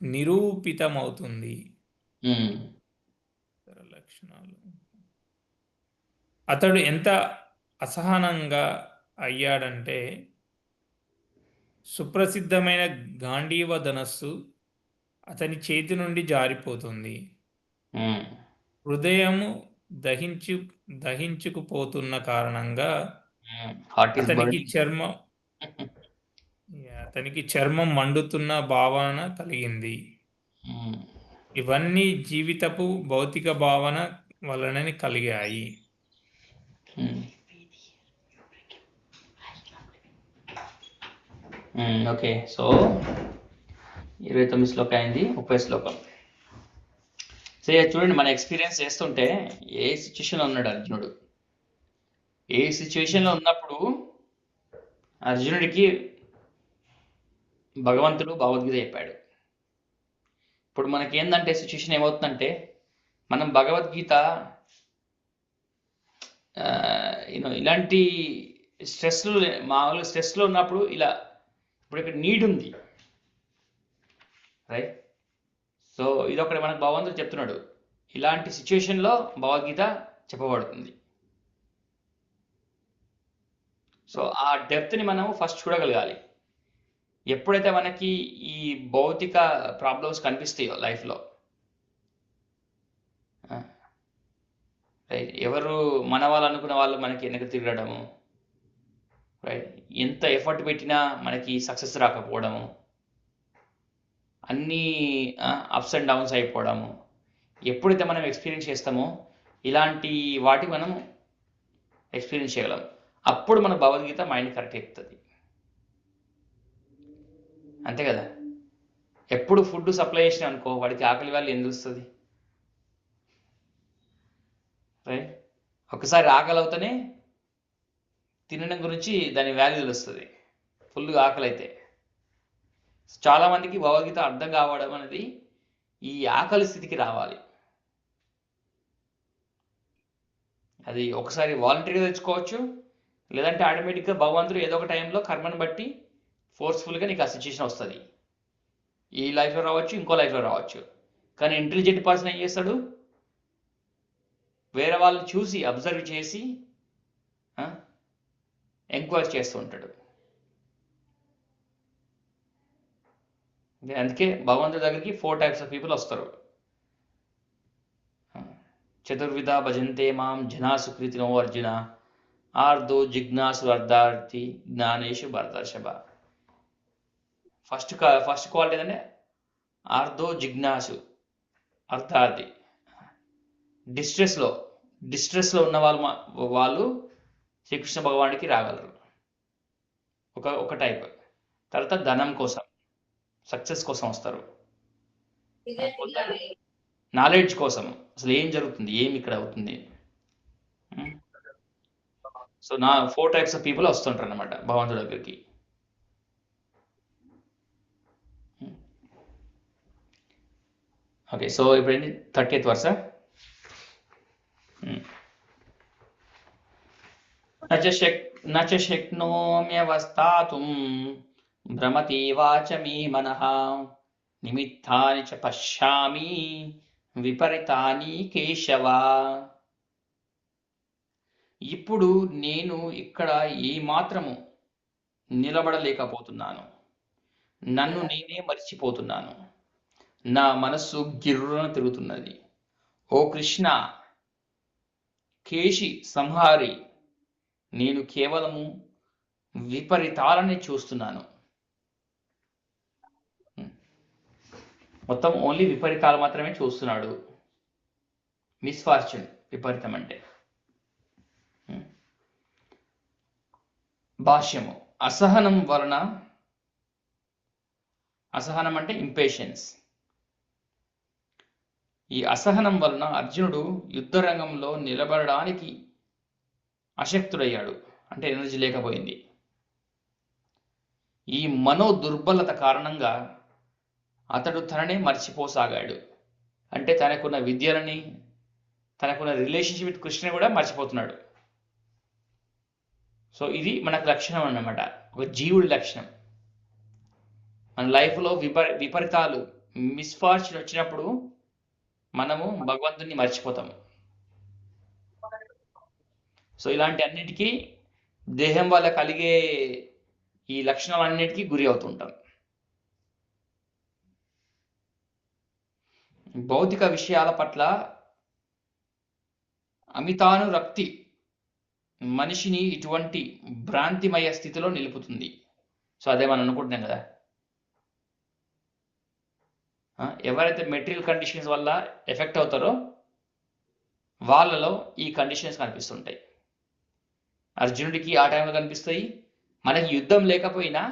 నిరూపితమవుతుంది. ఇతర లక్షణాలు, అతడు ఎంత అసహనంగా అయ్యాడంటే సుప్రసిద్ధమైన గాంధీవ ధనస్సు అతని చేతి నుండి జారిపోతుంది. హృదయము దహించుకుపోతున్న కారణంగా అతనికి చర్మం మండుతున్న భావన కలిగింది. ఇవన్నీ జీవితపు భౌతిక భావన వలనని కలిగాయి. ఓకే, సో 29 శ్లోకం అయింది, 30 శ్లోకం. సో చూడండి, మన ఎక్స్పీరియన్స్ చేస్తుంటే ఏ సిచ్యువేషన్లో ఉన్నాడు అర్జునుడు, ఏ సిచ్యువేషన్లో ఉన్నప్పుడు అర్జునుడికి భగవంతుడు భగవద్గీత చెప్పాడు. ఇప్పుడు మనకి ఏంటంటే సిచ్యువేషన్ ఏమవుతుందంటే, మనం భగవద్గీత ఇలాంటి మామూలుగా స్ట్రెస్లో ఉన్నప్పుడు ఇలా, ఇప్పుడు ఇక్కడ నీడ్ ఉంది, రైట్. సో ఇదొకటి మనకు భగవంతుడు చెప్తున్నాడు, ఇలాంటి సిచ్యువేషన్లో భగవద్గీత చెప్పబడుతుంది. సో ఆ డెప్త్ని మనం ఫస్ట్ చూడగలగాలి. ఎప్పుడైతే మనకి ఈ భౌతిక ప్రాబ్లమ్స్ కనిపిస్తాయో లైఫ్లో, రైట్, ఎవరు మన వాళ్ళు అనుకున్న వాళ్ళు మనకి వెనక తిరగడము, రైట్, ఎంత ఎఫర్ట్ పెట్టినా మనకి సక్సెస్ రాకపోవడము, అన్నీ అప్స్ అండ్ డౌన్స్ అయిపోవడము, ఎప్పుడైతే మనం ఎక్స్పీరియన్స్ చేస్తామో ఇలాంటి వాటికి మనం ఎక్స్పీరియన్స్ చేయగలం. అప్పుడు మన భగవద్గీత మైండ్ కరెక్ట్ ఎక్కుతుంది, అంతే కదా. ఎప్పుడు ఫుడ్ సప్లై చేసిన అనుకో, వాడికి ఆకలి వాళ్ళు ఏం తెలుస్తుంది, రైట్. ఒకసారి ఆకలి అవుతూనే తినడం గురించి దాని వాల్యూ తెలుస్తుంది, ఫుల్గా ఆకలి అయితే. చాలామందికి భగవద్గీత అర్థం కావడం అనేది ఈ ఆకలి స్థితికి రావాలి. అది ఒకసారి వాలంటరీగా తెచ్చుకోవచ్చు, లేదంటే ఆటోమేటిక్గా భగవంతుడు ఏదో ఒక టైంలో కర్మను బట్టి ఫోర్స్ఫుల్గా నీకు ఆ సిచ్యువేషన్ వస్తుంది. ఈ లైఫ్లో రావచ్చు, ఇంకో లైఫ్లో రావచ్చు. కానీ ఇంటెలిజెంట్ పర్సన్ ఏం చేస్తాడు, వేరే వాళ్ళని చూసి అబ్జర్వ్ చేసి ఎంక్వైరీ చేస్తూ ఉంటాడు. అందుకే భగవంతుడి దగ్గరికి 4 types ఆఫ్ పీపుల్ వస్తారు. చతుర్విధ భజంతే మాం జనా సుకృతినో అర్జున ఆర్దో జిజ్ఞాసు అర్థార్థి జ్ఞానేషు భరతర్షభ. ఫస్ట్ క్వాలిటీ ఏంటంటే ఆర్దో జిజ్ఞాసు అర్థార్థి. డిస్ట్రెస్లో ఉన్న వాళ్ళు శ్రీకృష్ణ భగవానికి రాగలరు, ఒక టైప్. తర్వాత ధనం కోసం, సక్సెస్ కోసం వస్తారు. నాలెడ్జ్ కోసం, అసలు ఏం జరుగుతుంది, ఏమి ఇక్కడ అవుతుంది. సో 4 types ఆఫ్ పీపుల్ వస్తుంటారు అనమాట భగవంతుడి దగ్గరికి. ఓకే, సో ఇప్పుడు ఏంటి 30th verse. నచ శక్నోమ్యవస్థాతుం భ్రమతీవాచ మీ మనః నిమిత్తాని చ పశ్యామి విపరీతాని కేశవ. ఇప్పుడు నేను ఇక్కడ ఏ మాత్రము నిలబడలేకపోతున్నాను, నన్ను నేనే మర్చిపోతున్నాను, నా మనస్సు గిర్రున తిరుగుతున్నది. ఓ కృష్ణ కేశి సంహారి, నేను కేవలము విపరీతాలని చూస్తున్నాను. మొత్తం ఓన్లీ విపరీతాలు మాత్రమే చూస్తున్నాడు. మిస్ఫార్చ్యూన్, విపరీతం అంటే. భాష్యము. అసహనం వలన, అసహనం అంటే ఇంపేషన్స్. ఈ అసహనం వలన అర్జునుడు యుద్ధ రంగంలో నిలబడడానికి అశక్తుడయ్యాడు, అంటే ఎనర్జీ లేకపోయింది. ఈ మనో దుర్బలత కారణంగా అతడు తననే మర్చిపోసాగాడు. అంటే తనకున్న విద్యలని, తనకున్న రిలేషన్షిప్ విత్ కృష్ణుని కూడా మర్చిపోతున్నాడు. సో ఇది మనకు లక్షణం అన్నమాట, ఒక జీవుడి లక్షణం. మన లైఫ్లో విపరీతాలు, మిస్ఫార్చ్యూన్ వచ్చినప్పుడు మనము భగవంతుని మర్చిపోతాము. సో ఇలాంటి అన్నిటికీ దేహం వల్ల కలిగే ఈ లక్షణాలన్నిటికీ గురి అవుతుంటాం. భౌతిక విషయాల పట్ల అమితానురక్తి మనిషిని ఇటువంటి భ్రాంతిమయ స్థితిలో నిలుపుతుంది. సో అదే మనం అనుకుంటున్నాం కదా, ఎవరైతే మెటీరియల్ కండిషన్స్ వల్ల ఎఫెక్ట్ అవుతారో వాళ్ళలో ఈ కండిషన్స్ కనిపిస్తుంటాయి. అర్జునుడికి ఆ టైంలో కనిపిస్తాయి. మనకి యుద్ధం లేకపోయినా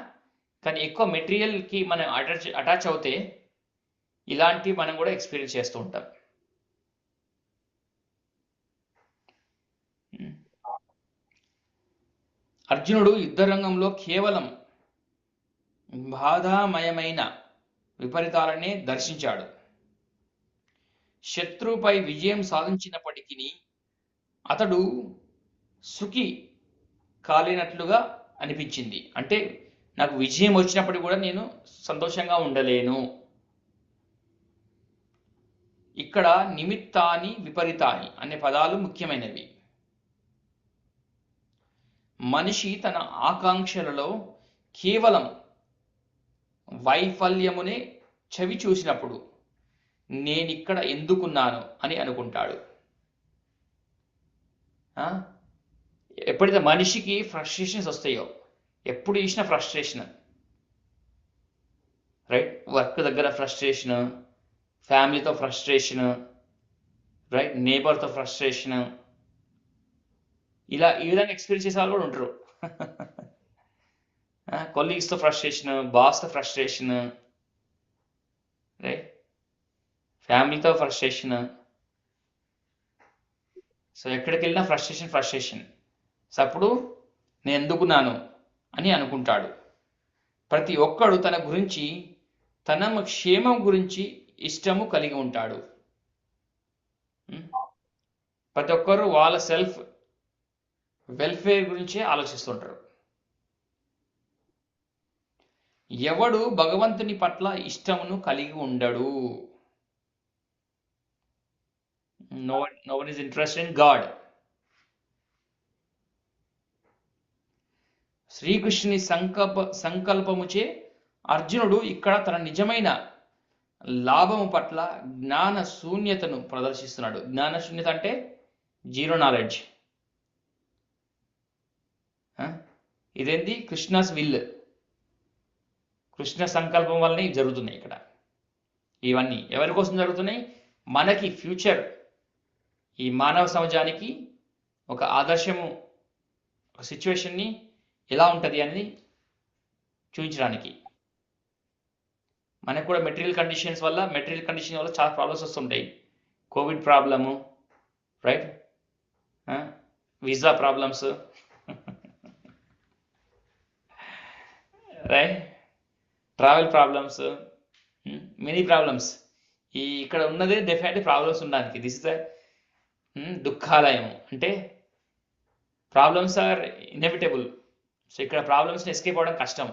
కానీ ఎక్కువ మెటీరియల్కి మనం అటాచ్ అవుతే ఇలాంటివి మనం కూడా ఎక్స్పీరియన్స్ చేస్తూ ఉంటాం. అర్జునుడు యుద్ధరంగంలో కేవలం బాధామయమైన విపరీతాలనే దర్శించాడు. శత్రువుపై విజయం సాధించినప్పటికీ అతడు సుఖి కాలేనట్లుగా అనిపించింది. అంటే నాకు విజయం వచ్చినప్పుడు కూడా నేను సంతోషంగా ఉండలేను. ఇక్కడ నిమిత్తాని విపరీతాని అనే పదాలు ముఖ్యమైనవి. మనిషి తన ఆకాంక్షలలో కేవలం వైఫల్యమునే చవి చూసినప్పుడు నేనిక్కడ ఎందుకున్నాను అని అనుకుంటాడు. ఎప్పుడైతే మనిషికి ఫ్రస్ట్రేషన్స్ వస్తాయో, ఎప్పుడు చూసినా ఫ్రస్ట్రేషన్, రైట్? వర్క్ దగ్గర ఫ్రస్ట్రేషన్, ఫ్యామిలీతో ఫ్రస్ట్రేషన్, రైట్? నేబర్తో ఫ్రస్ట్రేషన్, ఈ విధంగా ఎక్స్పీరియన్స్ చేసే వాళ్ళు కూడా ఉంటారు. కొలీగ్స్తో ఫ్రస్ట్రేషన్, బాస్తో ఫ్రస్ట్రేషన్, రైట్? ఫ్యామిలీతో ఫ్రస్ట్రేషన్. సో ఎక్కడికి వెళ్ళినా ఫ్రస్ట్రేషన్. సో అప్పుడు నేను ఎందుకున్నాను అని అనుకుంటాడు. ప్రతి ఒక్కడు తన గురించి, తన క్షేమం గురించి ఇష్టము కలిగి ఉంటాడు. ప్రతి ఒక్కరు వాళ్ళ సెల్ఫ్ వెల్ఫేర్ గురించే ఆలోచిస్తుంటారు. ఎవడు భగవంతుని పట్ల ఇష్టమును కలిగి ఉండడు. No one is interested in God. శ్రీకృష్ణుని సంకల్పముచే అర్జునుడు ఇక్కడ తన నిజమైన లాభము పట్ల జ్ఞాన శూన్యతను ప్రదర్శిస్తున్నాడు. జ్ఞాన శూన్యత అంటే జీరో నాలెడ్జ్. ఇదేంటి? కృష్ణస్ విల్, కృష్ణ సంకల్పం వల్లనే జరుగుతున్నాయి ఇక్కడ. ఇవన్నీ ఎవరి కోసం జరుగుతున్నాయి? మనకి ఫ్యూచర్, ఈ మానవ సమాజానికి ఒక ఆదర్శము, ఒక సిచ్యువేషన్ని ఎలా ఉంటుంది అనేది చూపించడానికి. మనకు కూడా మెటీరియల్ కండిషన్ వల్ల చాలా ప్రాబ్లమ్స్ వస్తుంటాయి. Covid problem, right, visa problems, right, travel problems, many problems. ఈ ఇక్కడ ఉన్నదే డెఫినెట్లీ ప్రాబ్లమ్స్ ఉండడానికి. దిస్ ఇస్ ద దుఃఖాలయం. అంటే ప్రాబ్లమ్స్ ఆర్ ఇన్ఎవిటబుల్. సో ఇక్కడ ప్రాబ్లమ్స్ని ఎస్కేప్ అవ్వడం కష్టం.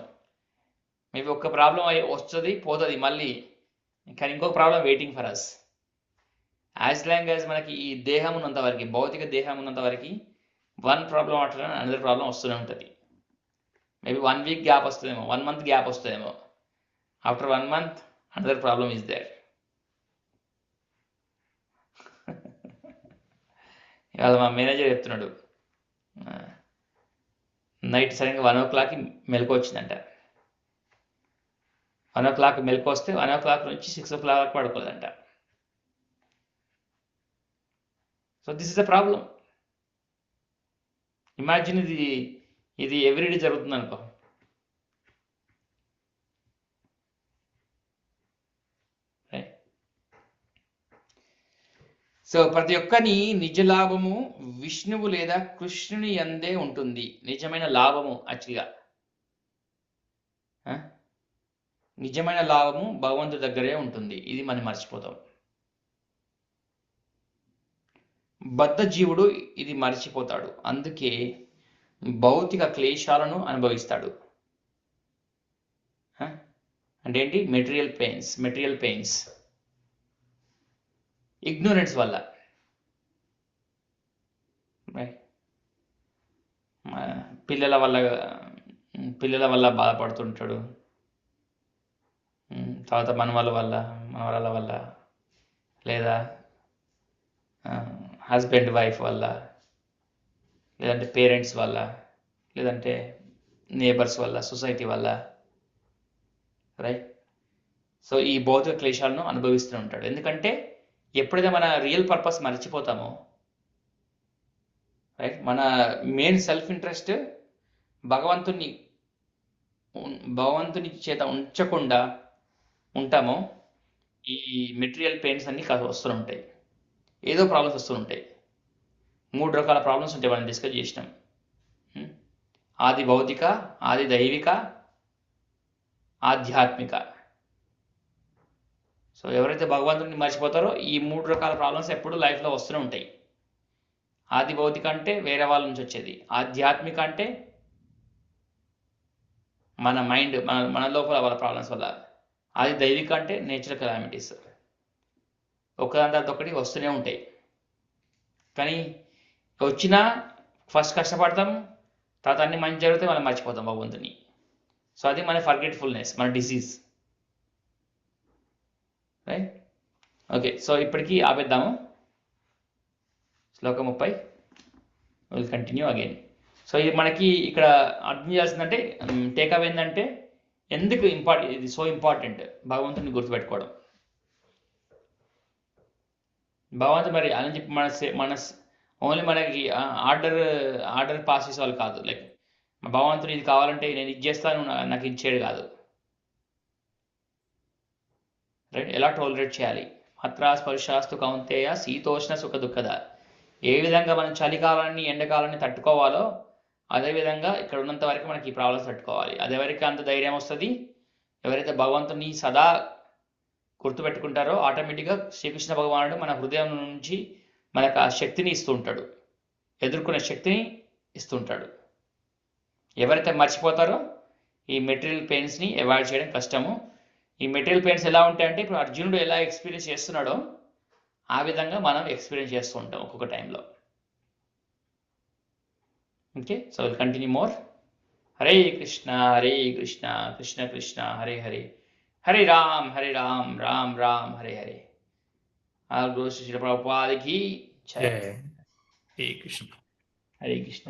మేబీ ఒక్క ప్రాబ్లం వస్తుంది, పోతుంది మళ్ళీ, కానీ ఇంకొక problem waiting for us. As long as మనకి ఈ దేహం ఉన్నంత వరకు, భౌతిక దేహం ఉన్నంత వరకు వన్ ప్రాబ్లం అట్లా అనదర్ ప్రాబ్లం వస్తూనే ఉంటుంది. మేబీ 1 వీక్ గ్యాప్ వస్తుందేమో, 1 మంత్ గ్యాప్ వస్తుందేమో. After 1 month another problem is there. ఇవాళ మా మేనేజర్ చెప్తున్నాడు, నైట్ సరిగ్గా 1 o'clock మెలకు వచ్చిందంట. 1 o'clock మెలకు వస్తే 1 o'clock నుంచి 6 o'clock పడుకోలేదంట. So this is the problem. Imagine ఇది ఎవ్రీడే జరుగుతుంది అనుకో. సో ప్రతి ఒక్కని నిజ లాభము విష్ణువు లేదా కృష్ణుని యందే ఉంటుంది. నిజమైన లాభము యాక్చువల్గా నిజమైన లాభము భగవంతుడి దగ్గరే ఉంటుంది. ఇది మనం మర్చిపోతాం. బద్ధ జీవుడు ఇది మర్చిపోతాడు. అందుకే భౌతిక క్లేశాలను అనుభవిస్తాడు. అంటే ఏంటి? మెటీరియల్ పెయిన్స్ ఇగ్నోరెన్స్ వల్ల. పిల్లల వల్ల బాధపడుతుంటాడు. తర్వాత మనవరాల వల్ల, లేదా హస్బెండ్ వైఫ్ వల్ల, లేదంటే పేరెంట్స్ వల్ల, లేదంటే నేబర్స్ వల్ల, సొసైటీ వల్ల, రైట్. సో ఈ భౌతిక క్లేశాలను అనుభవిస్తూ ఉంటాడు. ఎందుకంటే ఎప్పుడైతే మన రియల్ పర్పస్ మర్చిపోతామో, రైట్, మన మెయిన్ సెల్ఫ్ ఇంట్రెస్ట్ భగవంతుని చేత ఉంచకుండా ఉంటామో, ఈ మెటీరియల్ పెయిన్స్ అన్నీ వస్తూ ఉంటాయి. ఏదో ప్రాబ్లమ్స్ వస్తూ ఉంటాయి. 3 రకాల ప్రాబ్లమ్స్ ఉంటాయి, మనం డిస్కస్ చేసినాం. ఆది భౌతిక, ఆది దైవిక, ఆధ్యాత్మిక. సో ఎవరైతే భగవంతుడిని మర్చిపోతారో ఈ 3 రకాల ప్రాబ్లమ్స్ ఎప్పుడు లైఫ్లో వస్తూనే ఉంటాయి. ఆది భౌతిక అంటే వేరే వాళ్ళ నుంచి వచ్చేది. ఆధ్యాత్మిక అంటే మన మైండ్, మన లోపల వాళ్ళ ప్రాబ్లమ్స్ వల్ల. ఆది దైవిక అంటే నేచురల్ కెలామిటీస్. ఒకదాని తర్వాత ఒకటి వస్తూనే ఉంటాయి. కానీ వచ్చినా ఫస్ట్ కష్టపడతాం, తర్వాత అన్ని మంచి జరిగితే మనం మర్చిపోతాం భగవంతుని. సో అది మన ఫర్గెట్ఫుల్నెస్, మన డిసీజ్, రైట్. ఓకే, సో ఇప్పటికీ ఆపేద్దాము. శ్లోకం 30 విల్ కంటిన్యూ అగైన్. సో ఇది మనకి ఇక్కడ అర్థం చేయాల్సిందంటే, టేకప్ ఏంటంటే, ఎందుకు ఇది సో ఇంపార్టెంట్ భగవంతుని గుర్తుపెట్టుకోవడం. భగవంతుడు మరి అని చెప్పి మన ఓన్లీ మనకి ఆర్డర్ పాస్ చేసే వాళ్ళు కాదు. లైక్ భగవంతుడు ఇది కావాలంటే నేను ఇది చేస్తాను, నాకు ఇచ్చేది కాదు, రైట్. ఎలా టోలరేట్ చేయాలి? మాత్రా స్పర్శాస్తు కౌంతేయ శీతోష్ణ సుఖ దుఃఖద. ఏ విధంగా మనం చలికాలాన్ని, ఎండాకాలాన్ని తట్టుకోవాలో అదేవిధంగా ఇక్కడ ఉన్నంత వరకు మనకి ఈ ప్రాబ్లమ్స్ తట్టుకోవాలి. అదెవరికి అంత ధైర్యం వస్తుంది? ఎవరైతే భగవంతుని సదా గుర్తుపెట్టుకుంటారో ఆటోమేటిక్గా శ్రీకృష్ణ భగవానుడు మన హృదయం నుంచి మనకు ఆ శక్తిని ఇస్తూ ఉంటాడు, ఎదుర్కొనే శక్తిని ఇస్తుంటాడు. ఎవరైతే మర్చిపోతారో ఈ మెటీరియల్ పెయిన్స్ని అవాయిడ్ చేయడం కష్టము. ఈ మెటీరియల్ పెయిన్స్ ఎలా ఉంటాయంటే, ఇప్పుడు అర్జునుడు ఎలా ఎక్స్పీరియన్స్ చేస్తున్నాడో ఆ విధంగా మనం ఎక్స్పీరియన్స్ చేస్తూ ఉంటాం ఒక్కొక్క టైంలో. Okay, so will continue more. Hare Krishna Krishna Krishna Hare Hare, Hare Ram Ram Ram Hare Hare. గురు శ్రీ ప్రభుపాదికి జయ. జయ శ్రీ కృష్ణ. హరే కృష్ణ.